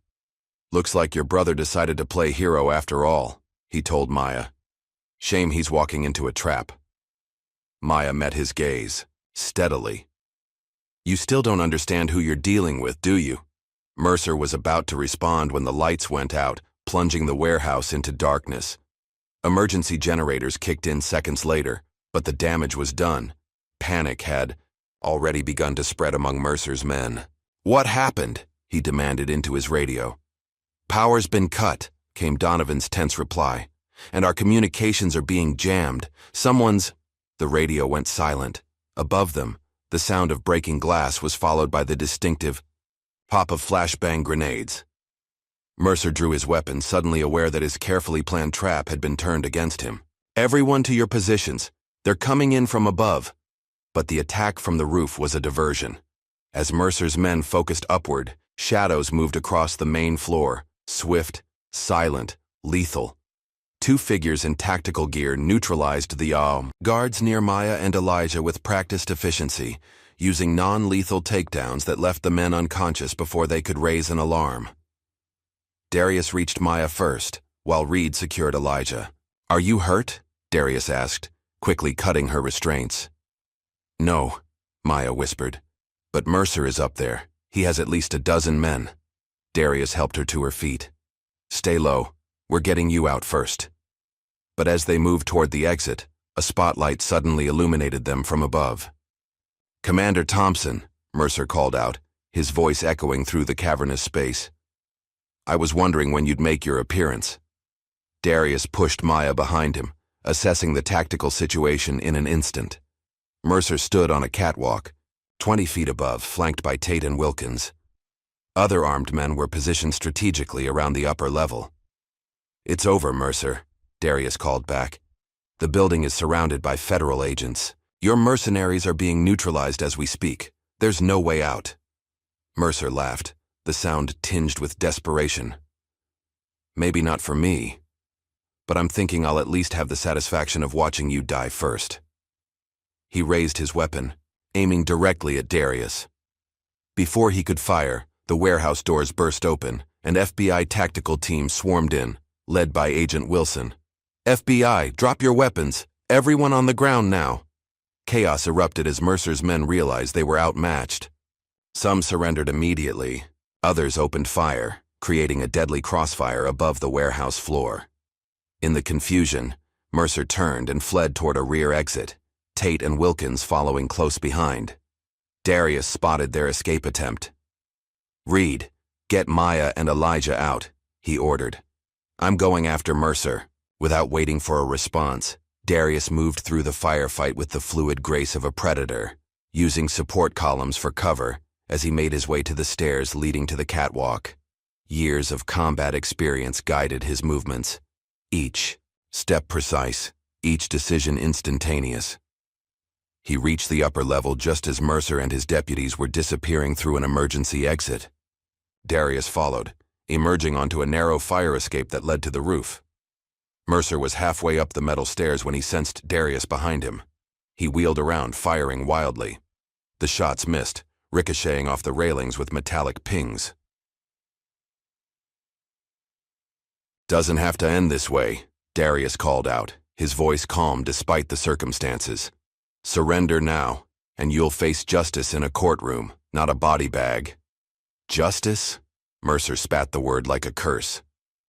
Looks like your brother decided to play hero after all, he told Maya. Shame he's walking into a trap. Maya met his gaze, steadily. You still don't understand who you're dealing with, do you? Mercer was about to respond when the lights went out, plunging the warehouse into darkness. Emergency generators kicked in seconds later, but the damage was done. Panic had already begun to spread among Mercer's men. "What happened?" he demanded into his radio. "Power's been cut," came Donovan's tense reply. "And our communications are being jammed. Someone's—" The radio went silent. Above them, the sound of breaking glass was followed by the distinctive pop of flashbang grenades. Mercer drew his weapon, suddenly aware that his carefully planned trap had been turned against him. "Everyone to your positions. They're coming in from above." But the attack from the roof was a diversion. As Mercer's men focused upward, shadows moved across the main floor, swift, silent, lethal. Two figures in tactical gear neutralized the guards near Maya and Elijah with practiced efficiency, using non-lethal takedowns that left the men unconscious before they could raise an alarm. Darius reached Maya first, while Reed secured Elijah. "Are you hurt?" Darius asked, quickly cutting her restraints. "No," Maya whispered. "But Mercer is up there. He has at least a dozen men." Darius helped her to her feet. "Stay low. We're getting you out first." But as they moved toward the exit, a spotlight suddenly illuminated them from above. "Commander Thompson," Mercer called out, his voice echoing through the cavernous space. "I was wondering when you'd make your appearance." Darius pushed Maya behind him, assessing the tactical situation in an instant. Mercer stood on a catwalk, 20 feet above, flanked by Tate and Wilkins. Other armed men were positioned strategically around the upper level. "It's over, Mercer," Darius called back. "The building is surrounded by federal agents. Your mercenaries are being neutralized as we speak. There's no way out." Mercer laughed, the sound tinged with desperation. "Maybe not for me, but I'm thinking I'll at least have the satisfaction of watching you die first." He raised his weapon, aiming directly at Darius. Before he could fire, the warehouse doors burst open, and FBI tactical teams swarmed in, led by Agent Wilson. "FBI, drop your weapons! Everyone on the ground now!" Chaos erupted as Mercer's men realized they were outmatched. Some surrendered immediately. Others opened fire, creating a deadly crossfire above the warehouse floor. In the confusion, Mercer turned and fled toward a rear exit, Tate and Wilkins following close behind. Darius spotted their escape attempt. "Reed, get Maya and Elijah out," he ordered. "I'm going after Mercer." Without waiting for a response, Darius moved through the firefight with the fluid grace of a predator, using support columns for cover as he made his way to the stairs leading to the catwalk. Years of combat experience guided his movements, each step precise, each decision instantaneous. He reached the upper level just as Mercer and his deputies were disappearing through an emergency exit. Darius followed, emerging onto a narrow fire escape that led to the roof. Mercer was halfway up the metal stairs when he sensed Darius behind him. He wheeled around, firing wildly. The shots missed, ricocheting off the railings with metallic pings. "Doesn't have to end this way," Darius called out, his voice calm despite the circumstances. "Surrender now, and you'll face justice in a courtroom, not a body bag." "Justice?" Mercer spat the word like a curse.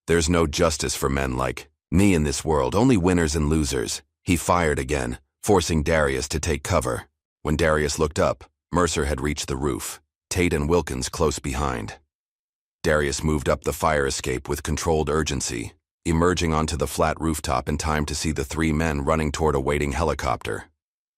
"There's no justice for men like me in this world, only winners and losers." He fired again, forcing Darius to take cover. When Darius looked up, Mercer had reached the roof, Tate and Wilkins close behind. Darius moved up the fire escape with controlled urgency, emerging onto the flat rooftop in time to see the three men running toward a waiting helicopter.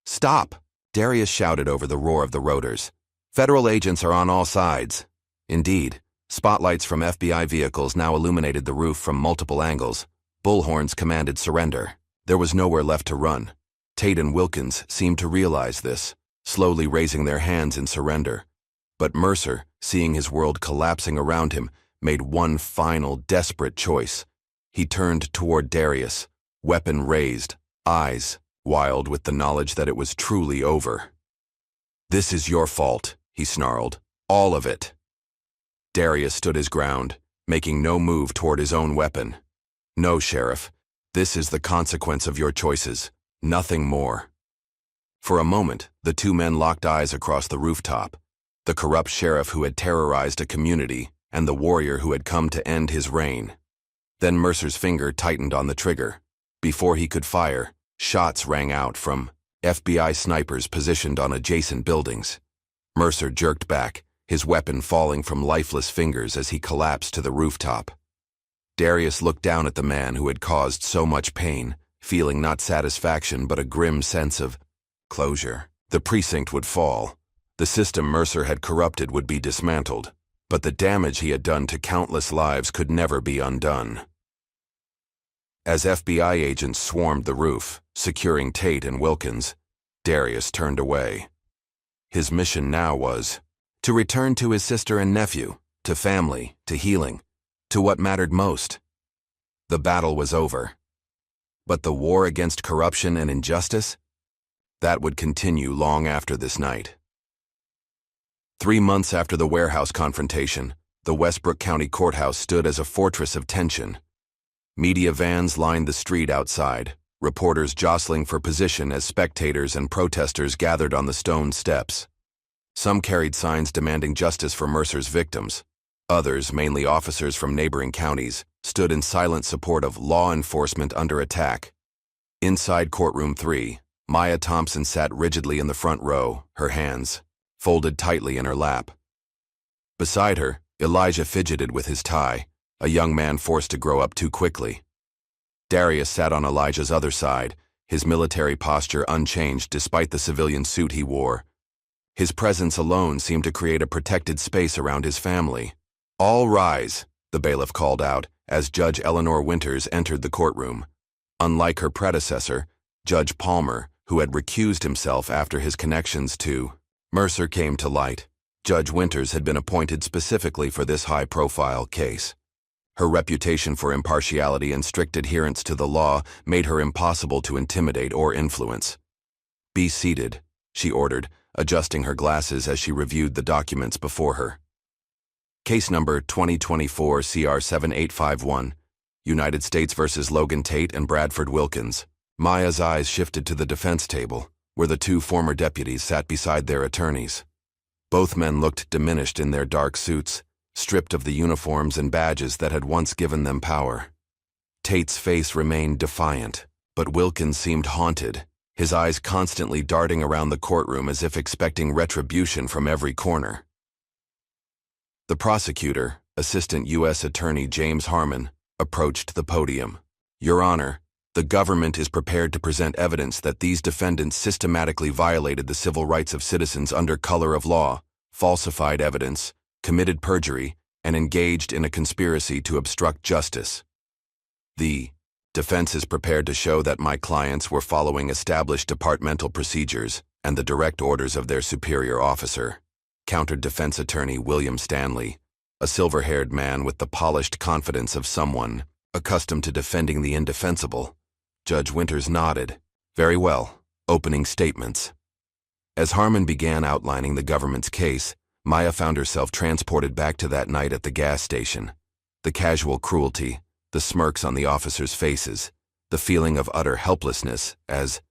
"Stop!" Darius shouted over the roar of the rotors. "Federal agents are on all sides." Indeed, spotlights from FBI vehicles now illuminated the roof from multiple angles. Bullhorns commanded surrender. There was nowhere left to run. Tate and Wilkins seemed to realize this, slowly raising their hands in surrender. But Mercer, seeing his world collapsing around him, made one final, desperate choice. He turned toward Darius, weapon raised, eyes wild with the knowledge that it was truly over. "This is your fault," he snarled. "All of it." Darius stood his ground, making no move toward his own weapon. "No, Sheriff. This is the consequence of your choices. Nothing more." For a moment, the two men locked eyes across the rooftop. The corrupt sheriff who had terrorized a community, and the warrior who had come to end his reign. Then Mercer's finger tightened on the trigger. Before he could fire, shots rang out from FBI snipers positioned on adjacent buildings. Mercer jerked back, his weapon falling from lifeless fingers as he collapsed to the rooftop. Darius looked down at the man who had caused so much pain, feeling not satisfaction but a grim sense of closure. The precinct would fall. The system Mercer had corrupted would be dismantled, but the damage he had done to countless lives could never be undone. As FBI agents swarmed the roof, securing Tate and Wilkins, Darius turned away. His mission now was to return to his sister and nephew, to family, to healing, to what mattered most. The battle was over. But the war against corruption and injustice? That would continue long after this night. 3 months after the warehouse confrontation, the Westbrook County Courthouse stood as a fortress of tension. Media vans lined the street outside, reporters jostling for position as spectators and protesters gathered on the stone steps. Some carried signs demanding justice for Mercer's victims. Others, mainly officers from neighboring counties, stood in silent support of law enforcement under attack. Inside courtroom 3, Maya Thompson sat rigidly in the front row, her hands folded tightly in her lap. Beside her, Elijah fidgeted with his tie, a young man forced to grow up too quickly. Darius sat on Elijah's other side, his military posture unchanged despite the civilian suit he wore. His presence alone seemed to create a protected space around his family. "All rise," the bailiff called out as Judge Eleanor Winters entered the courtroom. Unlike her predecessor, Judge Palmer, who had recused himself after his connections to Mercer came to light, Judge Winters had been appointed specifically for this high-profile case. Her reputation for impartiality and strict adherence to the law made her impossible to intimidate or influence. "Be seated," she ordered, adjusting her glasses as she reviewed the documents before her. Case number 2024 CR 7851, United States v. Logan Tate and Bradford Wilkins. Maya's eyes shifted to the defense table, where the 2 former deputies sat beside their attorneys. Both men looked diminished in their dark suits, stripped of the uniforms and badges that had once given them power. Tate's face remained defiant, but Wilkins seemed haunted, his eyes constantly darting around the courtroom as if expecting retribution from every corner. The prosecutor, Assistant U.S. Attorney James Harmon, approached the podium. "Your Honor, the government is prepared to present evidence that these defendants systematically violated the civil rights of citizens under color of law, falsified evidence, committed perjury, and engaged in a conspiracy to obstruct justice. The defense is prepared to show that my clients were following established departmental procedures and the direct orders of their superior officer," countered defense attorney William Stanley, a silver-haired man with the polished confidence of someone accustomed to defending the indefensible. Judge Winters nodded. "Very well. Opening statements." As Harmon began outlining the government's case, Maya found herself transported back to that night at the gas station. The casual cruelty, the smirks on the officers' faces, the feeling of utter helplessness as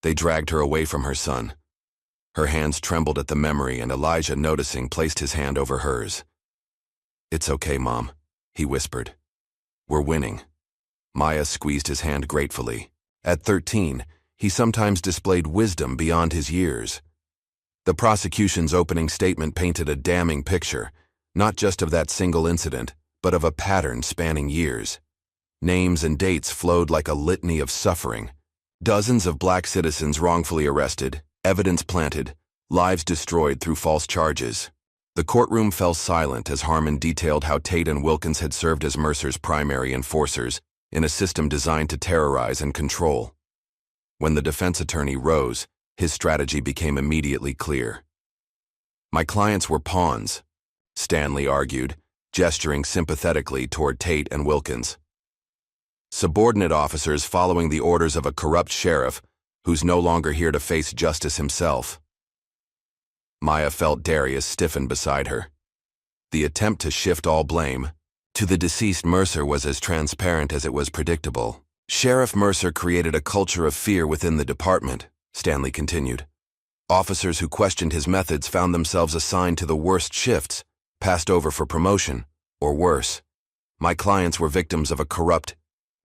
they dragged her away from her son. Her hands trembled at the memory, and Elijah, noticing, placed his hand over hers. "It's okay, Mom," he whispered. "We're winning." Maya squeezed his hand gratefully. At 13, he sometimes displayed wisdom beyond his years. The prosecution's opening statement painted a damning picture, not just of that single incident, but of a pattern spanning years. Names and dates flowed like a litany of suffering. Dozens of black citizens wrongfully arrested, evidence planted, lives destroyed through false charges. The courtroom fell silent as Harmon detailed how Tate and Wilkins had served as Mercer's primary enforcers in a system designed to terrorize and control. When the defense attorney rose, his strategy became immediately clear. "My clients were pawns," Stanley argued, gesturing sympathetically toward Tate and Wilkins. "Subordinate officers following the orders of a corrupt sheriff who's no longer here to face justice himself." Maya felt Darius stiffen beside her. The attempt to shift all blame to the deceased Mercer was as transparent as it was predictable. "Sheriff Mercer created a culture of fear within the department," Stanley continued. "Officers who questioned his methods found themselves assigned to the worst shifts, passed over for promotion, or worse. My clients were victims of a corrupt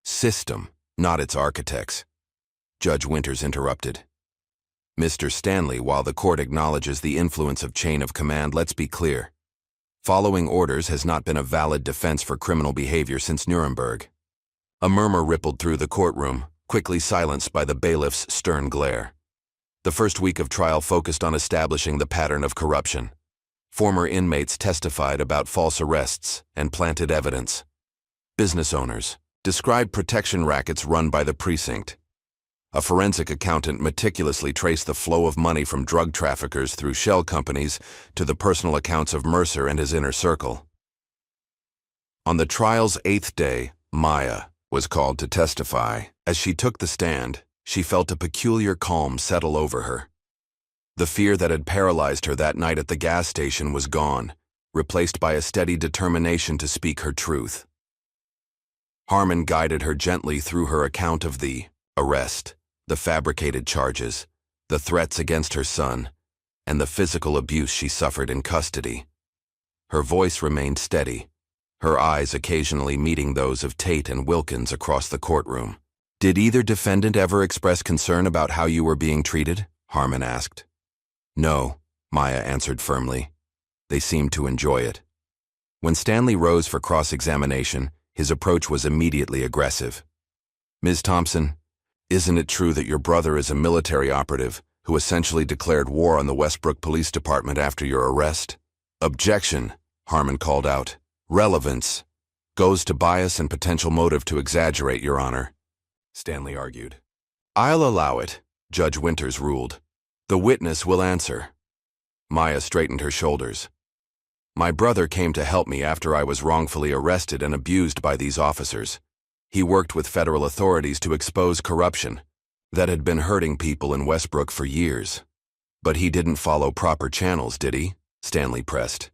system, not its architects. Judge Winters interrupted. Mr. Stanley, while the court acknowledges the influence of chain of command, let's be clear. Following orders has not been a valid defense for criminal behavior since Nuremberg. A murmur rippled through the courtroom, quickly silenced by the bailiff's stern glare. The first week of trial focused on establishing the pattern of corruption. Former inmates testified about false arrests and planted evidence. Business owners described protection rackets run by the precinct. A forensic accountant meticulously traced the flow of money from drug traffickers through shell companies to the personal accounts of Mercer and his inner circle. On the trial's 8th day, Maya was called to testify. As she took the stand, she felt a peculiar calm settle over her. The fear that had paralyzed her that night at the gas station was gone, replaced by a steady determination to speak her truth. Harmon guided her gently through her account of the arrest, the fabricated charges, the threats against her son, and the physical abuse she suffered in custody. Her voice remained steady, her eyes occasionally meeting those of Tate and Wilkins across the courtroom. "Did either defendant ever express concern about how you were being treated?" Harmon asked. "No," Maya answered firmly. They seemed to enjoy it. When Stanley rose for cross-examination, his approach was immediately aggressive. "Ms. Thompson, isn't it true that your brother is a military operative who essentially declared war on the Westbrook Police Department after your arrest?" "Objection," Harmon called out. "Relevance goes to bias and potential motive to exaggerate, Your Honor," Stanley argued. "I'll allow it," Judge Winters ruled. "The witness will answer." Maya straightened her shoulders. "My brother came to help me after I was wrongfully arrested and abused by these officers. He worked with federal authorities to expose corruption that had been hurting people in Westbrook for years. But he didn't follow proper channels, did he?" Stanley pressed.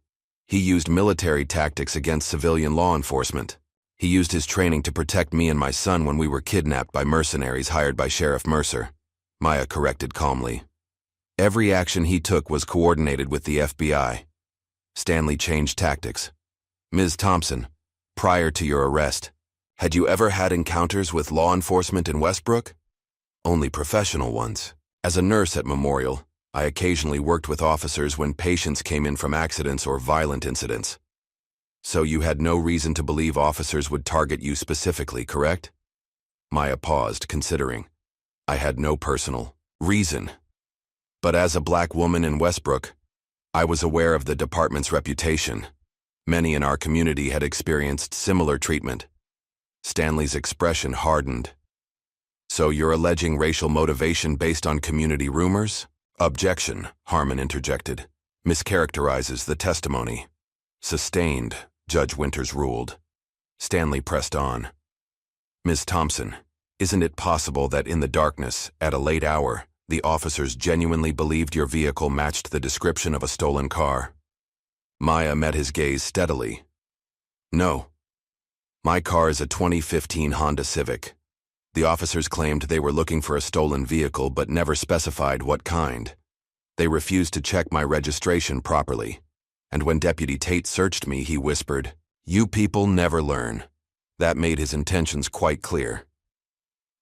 "He used military tactics against civilian law enforcement. He used his training to protect me and my son when we were kidnapped by mercenaries hired by Sheriff Mercer," Maya corrected calmly. "Every action he took was coordinated with the FBI." Stanley changed tactics. "Ms. Thompson, prior to your arrest, had you ever had encounters with law enforcement in Westbrook?" "Only professional ones. As a nurse at Memorial, I occasionally worked with officers when patients came in from accidents or violent incidents." "So you had no reason to believe officers would target you specifically, correct?" Maya paused, considering. "I had no personal reason. But as a black woman in Westbrook, I was aware of the department's reputation. Many in our community had experienced similar treatment." Stanley's expression hardened. "So you're alleging racial motivation based on community rumors?" "Objection," Harmon interjected. "Mischaracterizes the testimony." "Sustained," Judge Winters ruled. Stanley pressed on. "Ms. Thompson, isn't it possible that in the darkness, at a late hour, the officers genuinely believed your vehicle matched the description of a stolen car?" Maya met his gaze steadily. "No. My car is a 2015 Honda Civic. The officers claimed they were looking for a stolen vehicle but never specified what kind. They refused to check my registration properly. And when Deputy Tate searched me, he whispered, 'You people never learn.' That made his intentions quite clear."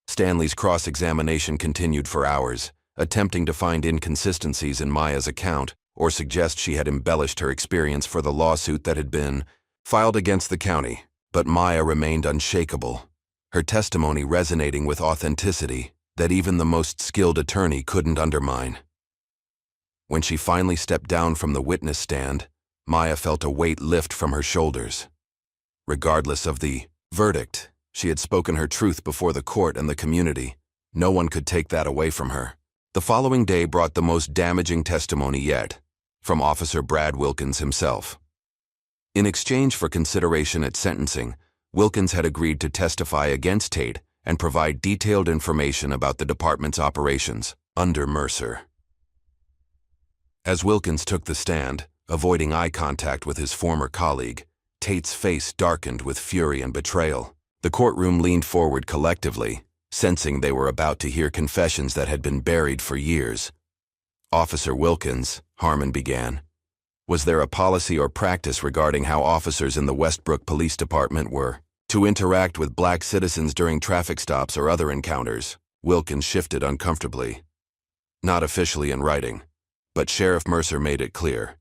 Stanley's cross-examination continued for hours, attempting to find inconsistencies in Maya's account or suggest she had embellished her experience for the lawsuit that had been filed against the county. But Maya remained unshakable, her testimony resonating with authenticity that even the most skilled attorney couldn't undermine. When she finally stepped down from the witness stand, Maya felt a weight lift from her shoulders. Regardless of the verdict, she had spoken her truth before the court and the community. No one could take that away from her. The following day brought the most damaging testimony yet, from Officer Brad Wilkins himself. In exchange for consideration at sentencing, Wilkins had agreed to testify against Tate and provide detailed information about the department's operations under Mercer. As Wilkins took the stand, avoiding eye contact with his former colleague, Tate's face darkened with fury and betrayal. The courtroom leaned forward collectively, sensing they were about to hear confessions that had been buried for years. "Officer Wilkins," Harmon began, Was there a policy or practice regarding how officers in the Westbrook Police Department were to interact with black citizens during traffic stops or other encounters? Wilkins shifted uncomfortably. Not officially in writing, but Sheriff Mercer made it clear.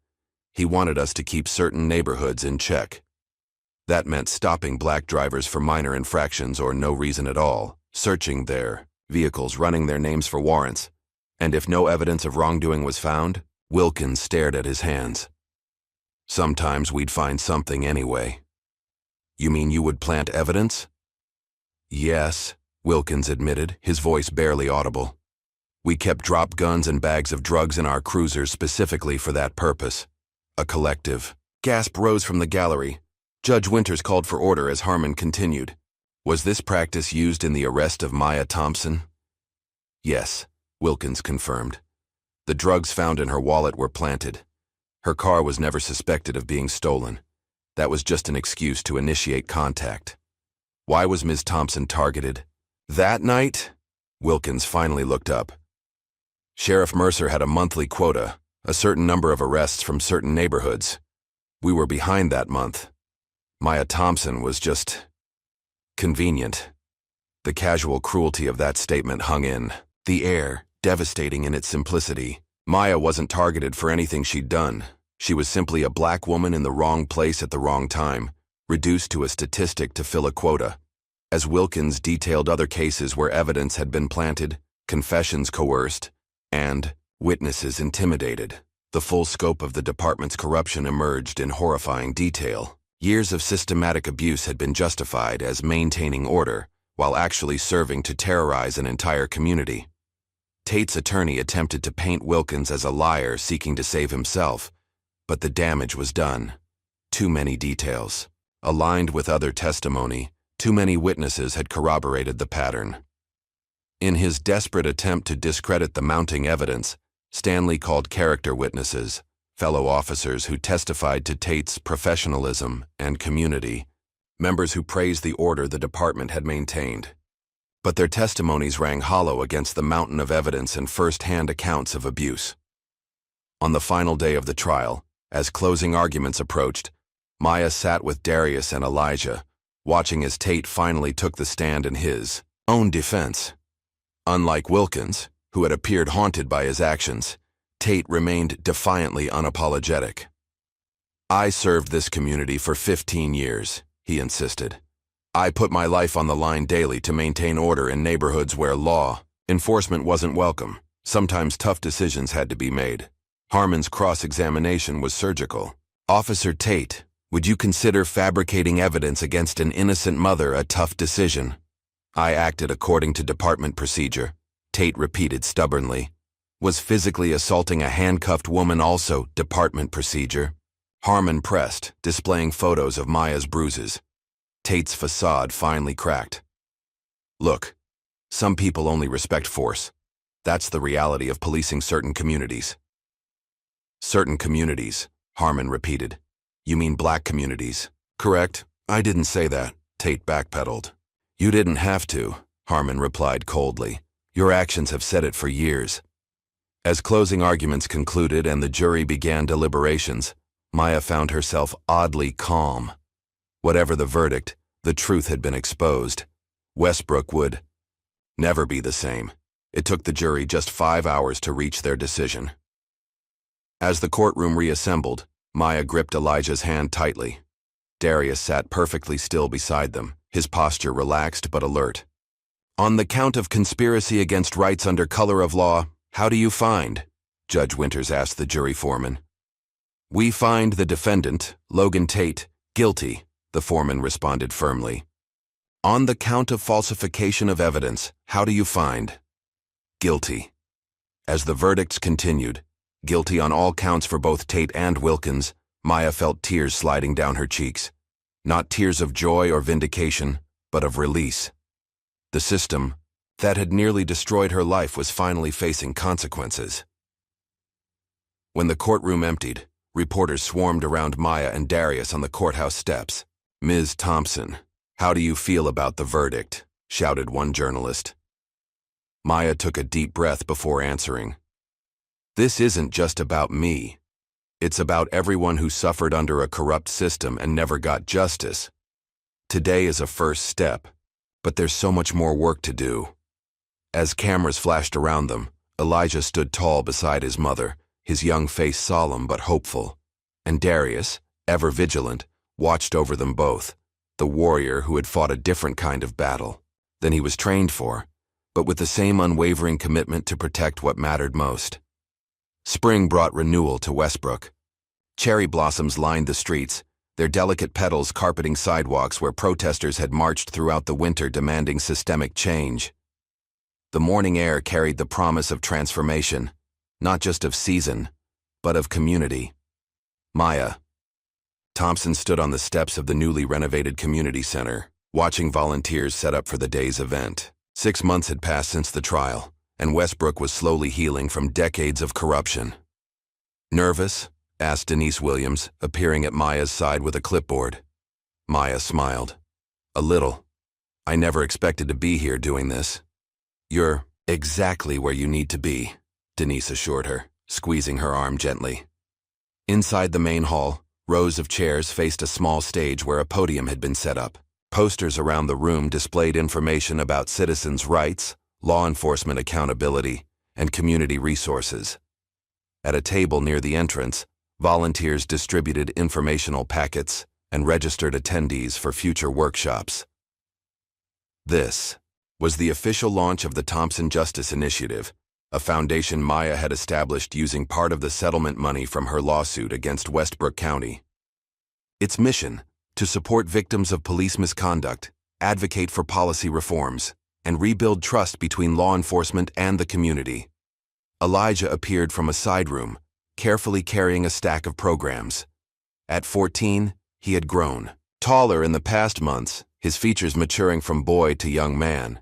He wanted us to keep certain neighborhoods in check. That meant stopping black drivers for minor infractions or no reason at all, searching their vehicles, running their names for warrants, and if no evidence of wrongdoing was found, Wilkins stared at his hands. Sometimes we'd find something anyway. You mean you would plant evidence? Yes, Wilkins admitted, his voice barely audible. We kept drop guns and bags of drugs in our cruisers specifically for that purpose. A collective gasp rose from the gallery. Judge Winters called for order as Harmon continued. Was this practice used in the arrest of Maya Thompson? Yes, Wilkins confirmed. The drugs found in her wallet were planted. Her car was never suspected of being stolen. That was just an excuse to initiate contact. Why was Ms. Thompson targeted? That night? Wilkins finally looked up. Sheriff Mercer had a monthly quota, a certain number of arrests from certain neighborhoods. We were behind that month. Maya Thompson was just convenient. The casual cruelty of that statement hung in the air, devastating in its simplicity. Maya wasn't targeted for anything she'd done. She was simply a black woman in the wrong place at the wrong time, reduced to a statistic to fill a quota. As Wilkins detailed other cases where evidence had been planted, confessions coerced, and witnesses intimidated, the full scope of the department's corruption emerged in horrifying detail. Years of systematic abuse had been justified as maintaining order, while actually serving to terrorize an entire community. Tate's attorney attempted to paint Wilkins as a liar seeking to save himself, but the damage was done. Too many details. Aligned with other testimony, too many witnesses had corroborated the pattern. In his desperate attempt to discredit the mounting evidence, Stanley called character witnesses, fellow officers who testified to Tate's professionalism and community, members who praised the order the department had maintained. But their testimonies rang hollow against the mountain of evidence and first-hand accounts of abuse. On the final day of the trial, as closing arguments approached, Maya sat with Darius and Elijah, watching as Tate finally took the stand in his own defense. Unlike Wilkins, who had appeared haunted by his actions, Tate remained defiantly unapologetic. I served this community for 15 years, he insisted. I put my life on the line daily to maintain order in neighborhoods where law enforcement wasn't welcome. Sometimes tough decisions had to be made. Harmon's cross-examination was surgical. Officer Tate, would you consider fabricating evidence against an innocent mother a tough decision? I acted according to department procedure, Tate repeated stubbornly. Was physically assaulting a handcuffed woman also department procedure? Harmon pressed, displaying photos of Maya's bruises. Tate's facade finally cracked. Look, some people only respect force. That's the reality of policing certain communities. Certain communities, Harmon repeated. You mean black communities, correct? I didn't say that, Tate backpedaled. You didn't have to, Harmon replied coldly. Your actions have said it for years. As closing arguments concluded and the jury began deliberations, Maya found herself oddly calm. Whatever the verdict, the truth had been exposed. Westbrook would never be the same. It took the jury just 5 hours to reach their decision. As the courtroom reassembled, Maya gripped Elijah's hand tightly. Darius sat perfectly still beside them, his posture relaxed but alert. On the count of conspiracy against rights under color of law, how do you find? Judge Winters asked the jury foreman. We find the defendant, Logan Tate, guilty, the foreman responded firmly. On the count of falsification of evidence, how do you find? Guilty. As the verdicts continued, guilty on all counts for both Tate and Wilkins, Maya felt tears sliding down her cheeks. Not tears of joy or vindication, but of release. The system that had nearly destroyed her life was finally facing consequences. When the courtroom emptied, reporters swarmed around Maya and Darius on the courthouse steps. Ms. Thompson, how do you feel about the verdict? Shouted one journalist. Maya took a deep breath before answering. This isn't just about me. It's about everyone who suffered under a corrupt system and never got justice. Today is a first step, but there's so much more work to do. As cameras flashed around them, Elijah stood tall beside his mother, his young face solemn but hopeful. And Darius, ever vigilant, watched over them both, the warrior who had fought a different kind of battle than he was trained for, but with the same unwavering commitment to protect what mattered most. Spring brought renewal to Westbrook. Cherry blossoms lined the streets, their delicate petals carpeting sidewalks where protesters had marched throughout the winter demanding systemic change. The morning air carried the promise of transformation, not just of season, but of community. Maya. Thompson stood on the steps of the newly renovated community center, watching volunteers set up for the day's event. 6 months had passed since the trial, and Westbrook was slowly healing from decades of corruption. "Nervous?" asked Denise Williams, appearing at Maya's side with a clipboard. Maya smiled. "A little. I never expected to be here doing this." "You're exactly where you need to be," Denise assured her, squeezing her arm gently. Inside the main hall, rows of chairs faced a small stage where a podium had been set up. Posters around the room displayed information about citizens' rights, law enforcement accountability, and community resources. At a table near the entrance, volunteers distributed informational packets and registered attendees for future workshops. This was the official launch of the Thompson Justice Initiative, a foundation Maya had established using part of the settlement money from her lawsuit against Westbrook County. Its mission: to support victims of police misconduct, advocate for policy reforms, and rebuild trust between law enforcement and the community. Elijah appeared from a side room, carefully carrying a stack of programs. At 14, he had grown. Taller in the past months, his features maturing from boy to young man.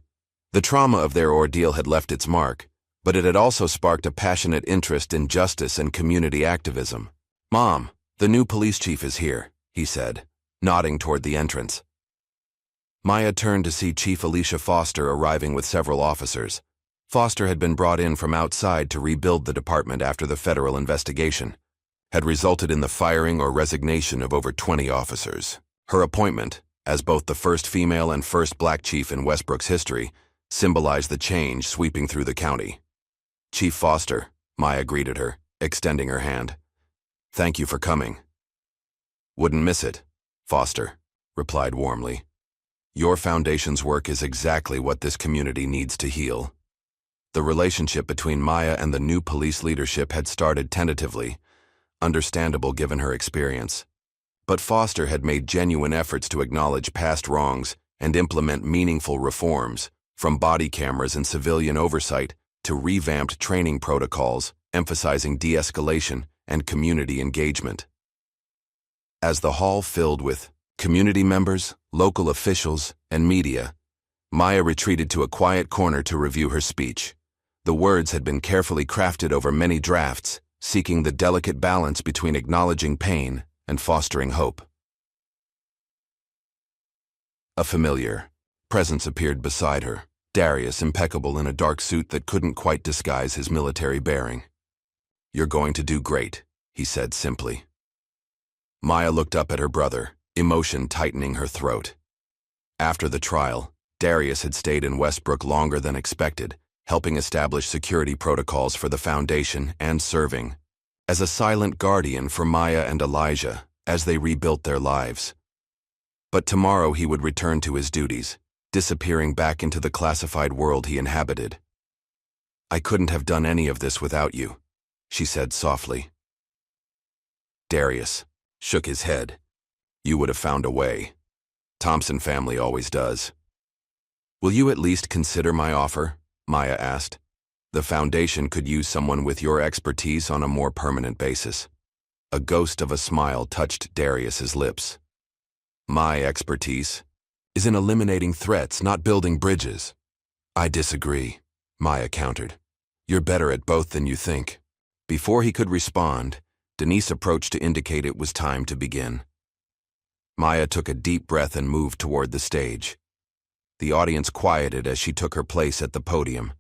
The trauma of their ordeal had left its mark, but it had also sparked a passionate interest in justice and community activism. "Mom, the new police chief is here," he said, nodding toward the entrance. Maya turned to see Chief Alicia Foster arriving with several officers. Foster had been brought in from outside to rebuild the department after the federal investigation had resulted in the firing or resignation of over 20 officers. Her appointment, as both the first female and first black chief in Westbrook's history, symbolized the change sweeping through the county. "Chief Foster," Maya greeted her, extending her hand. "Thank you for coming." "Wouldn't miss it," Foster replied warmly. "Your foundation's work is exactly what this community needs to heal." The relationship between Maya and the new police leadership had started tentatively, understandable given her experience. But Foster had made genuine efforts to acknowledge past wrongs and implement meaningful reforms, from body cameras and civilian oversight to revamped training protocols emphasizing de-escalation and community engagement. As the hall filled with community members, local officials, and media, Maya retreated to a quiet corner to review her speech. The words had been carefully crafted over many drafts, seeking the delicate balance between acknowledging pain and fostering hope. A familiar presence appeared beside her, Darius, impeccable in a dark suit that couldn't quite disguise his military bearing. "You're going to do great," he said simply. Maya looked up at her brother, emotion tightening her throat. After the trial, Darius had stayed in Westbrook longer than expected, helping establish security protocols for the foundation and serving as a silent guardian for Maya and Elijah as they rebuilt their lives. But tomorrow he would return to his duties, disappearing back into the classified world he inhabited. "I couldn't have done any of this without you," she said softly. Darius shook his head. "You would have found a way. Thompson family always does." "Will you at least consider my offer?" Maya asked. "The foundation could use someone with your expertise on a more permanent basis." A ghost of a smile touched Darius's lips. "My expertise is in eliminating threats, not building bridges." "I disagree," Maya countered. "You're better at both than you think." Before he could respond, Denise approached to indicate it was time to begin. Maya took a deep breath and moved toward the stage. The audience quieted as she took her place at the podium.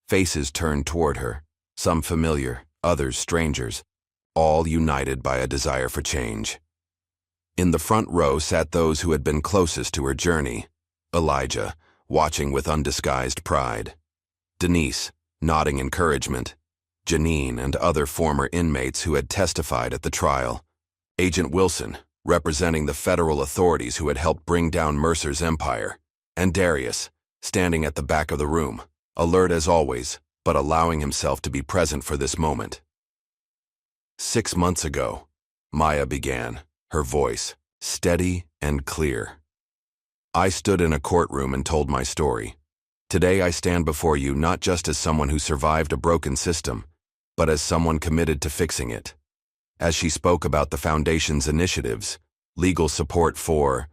Faces turned toward her, some familiar, others strangers, all united by a desire for change. In the front row sat those who had been closest to her journey: Elijah, watching with undisguised pride; Denise, nodding encouragement; Janine and other former inmates who had testified at the trial; Agent Wilson, representing the federal authorities who had helped bring down Mercer's empire; and Darius, standing at the back of the room, alert as always, but allowing himself to be present for this moment. 6 months ago, Maya began, her voice steady and clear. I stood in a courtroom and told my story. Today I stand before you not just as someone who survived a broken system, but as someone committed to fixing it. As she spoke about the Foundation's initiatives, legal support for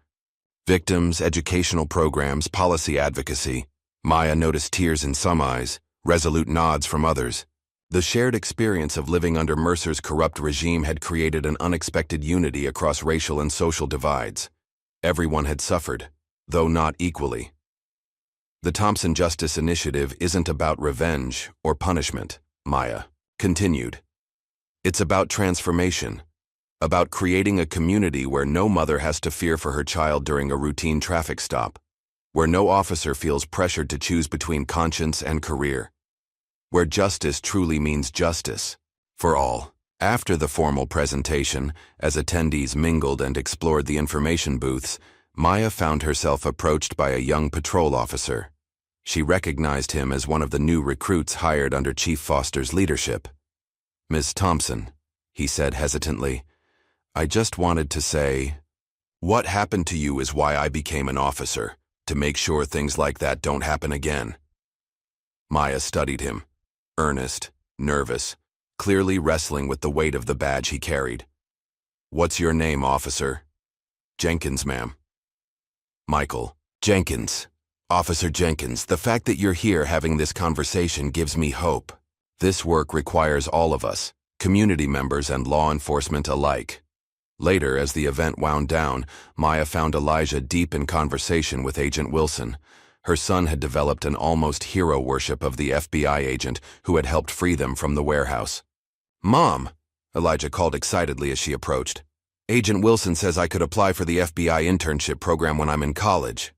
victims, educational programs, policy advocacy, Maya noticed tears in some eyes, resolute nods from others. The shared experience of living under Mercer's corrupt regime had created an unexpected unity across racial and social divides. Everyone had suffered, though not equally. The Thompson Justice Initiative isn't about revenge or punishment, Maya continued. It's about transformation, about creating a community where no mother has to fear for her child during a routine traffic stop, where no officer feels pressured to choose between conscience and career, where justice truly means justice for all. After the formal presentation, as attendees mingled and explored the information booths, Maya found herself approached by a young patrol officer. She recognized him as one of the new recruits hired under Chief Foster's leadership. "Miss Thompson," he said hesitantly, "I just wanted to say, what happened to you is why I became an officer, to make sure things like that don't happen again." Maya studied him, earnest, nervous, clearly wrestling with the weight of the badge he carried. "What's your name, officer?" "Jenkins, ma'am." "Michael Jenkins. Officer Jenkins, the fact that you're here having this conversation gives me hope. This work requires all of us, community members and law enforcement alike." Later, as the event wound down, Maya found Elijah deep in conversation with Agent Wilson. Her son had developed an almost hero worship of the FBI agent who had helped free them from the warehouse. "Mom," Elijah called excitedly as she approached, "Agent Wilson says I could apply for the FBI internship program when I'm in college."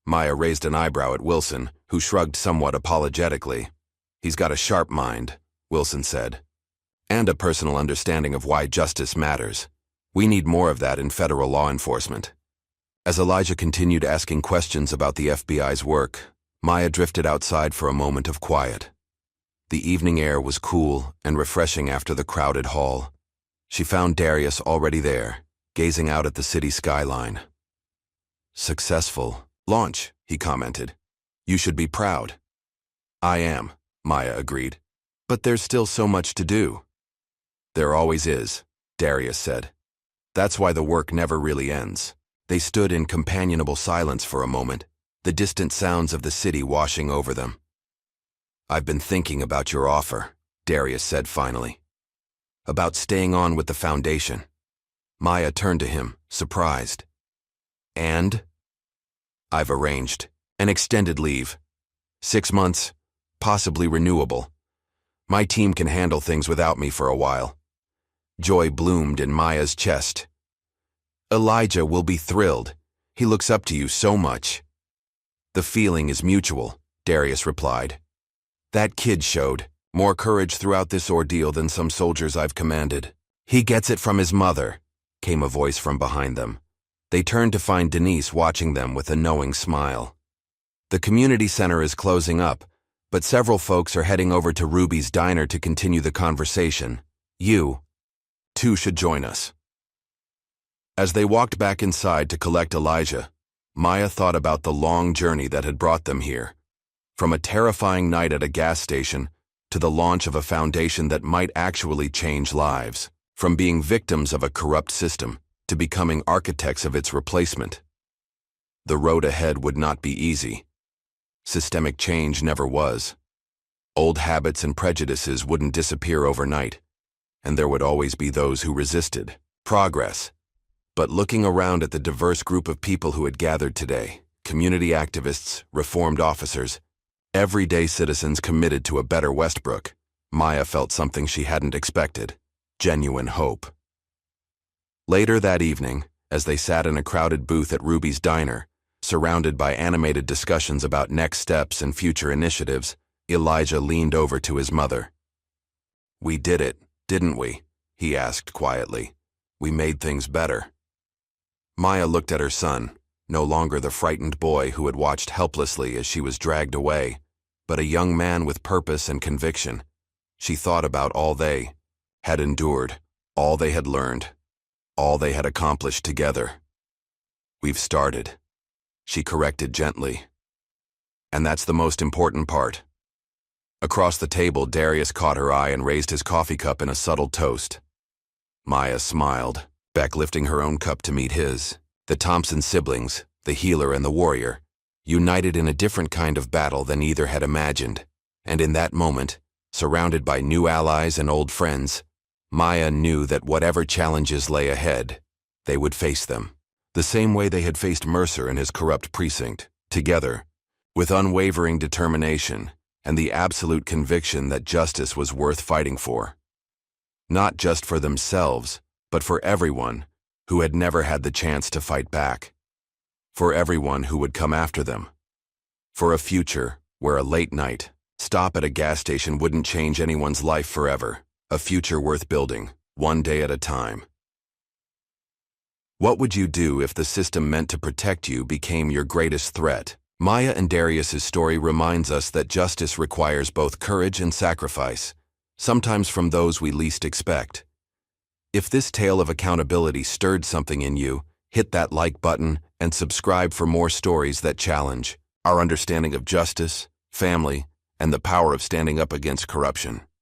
Maya raised an eyebrow at Wilson, who shrugged somewhat apologetically. "He's got a sharp mind," Wilson said, "and a personal understanding of why justice matters. We need more of that in federal law enforcement." As Elijah continued asking questions about the FBI's work, Maya drifted outside for a moment of quiet. The evening air was cool and refreshing after the crowded hall. She found Darius already there, gazing out at the city skyline. "Successful launch," he commented. "You should be proud." "I am," Maya agreed. "But there's still so much to do." "There always is," Darius said. "That's why the work never really ends." They stood in companionable silence for a moment, the distant sounds of the city washing over them. "I've been thinking about your offer," Darius said finally. "About staying on with the Foundation." Maya turned to him, surprised. "And?" "I've arranged an extended leave. 6 months, possibly renewable. My team can handle things without me for a while." Joy bloomed in Maya's chest. "Elijah will be thrilled. He looks up to you so much." "The feeling is mutual," Darius replied. "That kid showed more courage throughout this ordeal than some soldiers I've commanded." "He gets it from his mother," came a voice from behind them. They turned to find Denise watching them with a knowing smile. "The community center is closing up, but several folks are heading over to Ruby's diner to continue the conversation. You, too, should join us." As they walked back inside to collect Elijah, Maya thought about the long journey that had brought them here. From a terrifying night at a gas station to the launch of a foundation that might actually change lives. From being victims of a corrupt system to becoming architects of its replacement. The road ahead would not be easy. Systemic change never was. Old habits and prejudices wouldn't disappear overnight, and there would always be those who resisted progress. But looking around at the diverse group of people who had gathered today, community activists, reformed officers, everyday citizens committed to a better Westbrook, Maya felt something she hadn't expected: genuine hope. Later that evening, as they sat in a crowded booth at Ruby's diner, surrounded by animated discussions about next steps and future initiatives, Elijah leaned over to his mother. "We did it, didn't we?" he asked quietly. "We made things better." Maya looked at her son, no longer the frightened boy who had watched helplessly as she was dragged away, but a young man with purpose and conviction. She thought about all they had endured, all they had learned, all they had accomplished together. "We've started," she corrected gently. "And that's the most important part." Across the table, Darius caught her eye and raised his coffee cup in a subtle toast. Maya smiled, Beck lifting her own cup to meet his. The Thompson siblings, the healer and the warrior, united in a different kind of battle than either had imagined, and in that moment, surrounded by new allies and old friends, Maya knew that whatever challenges lay ahead, they would face them, the same way they had faced Mercer and his corrupt precinct, together, with unwavering determination and the absolute conviction that justice was worth fighting for. Not just for themselves, but for everyone who had never had the chance to fight back. For everyone who would come after them. For a future where a late night stop at a gas station wouldn't change anyone's life forever. A future worth building, one day at a time. What would you do if the system meant to protect you became your greatest threat? Maya and Darius's story reminds us that justice requires both courage and sacrifice, sometimes from those we least expect. If this tale of accountability stirred something in you, hit that like button and subscribe for more stories that challenge our understanding of justice, family, and the power of standing up against corruption.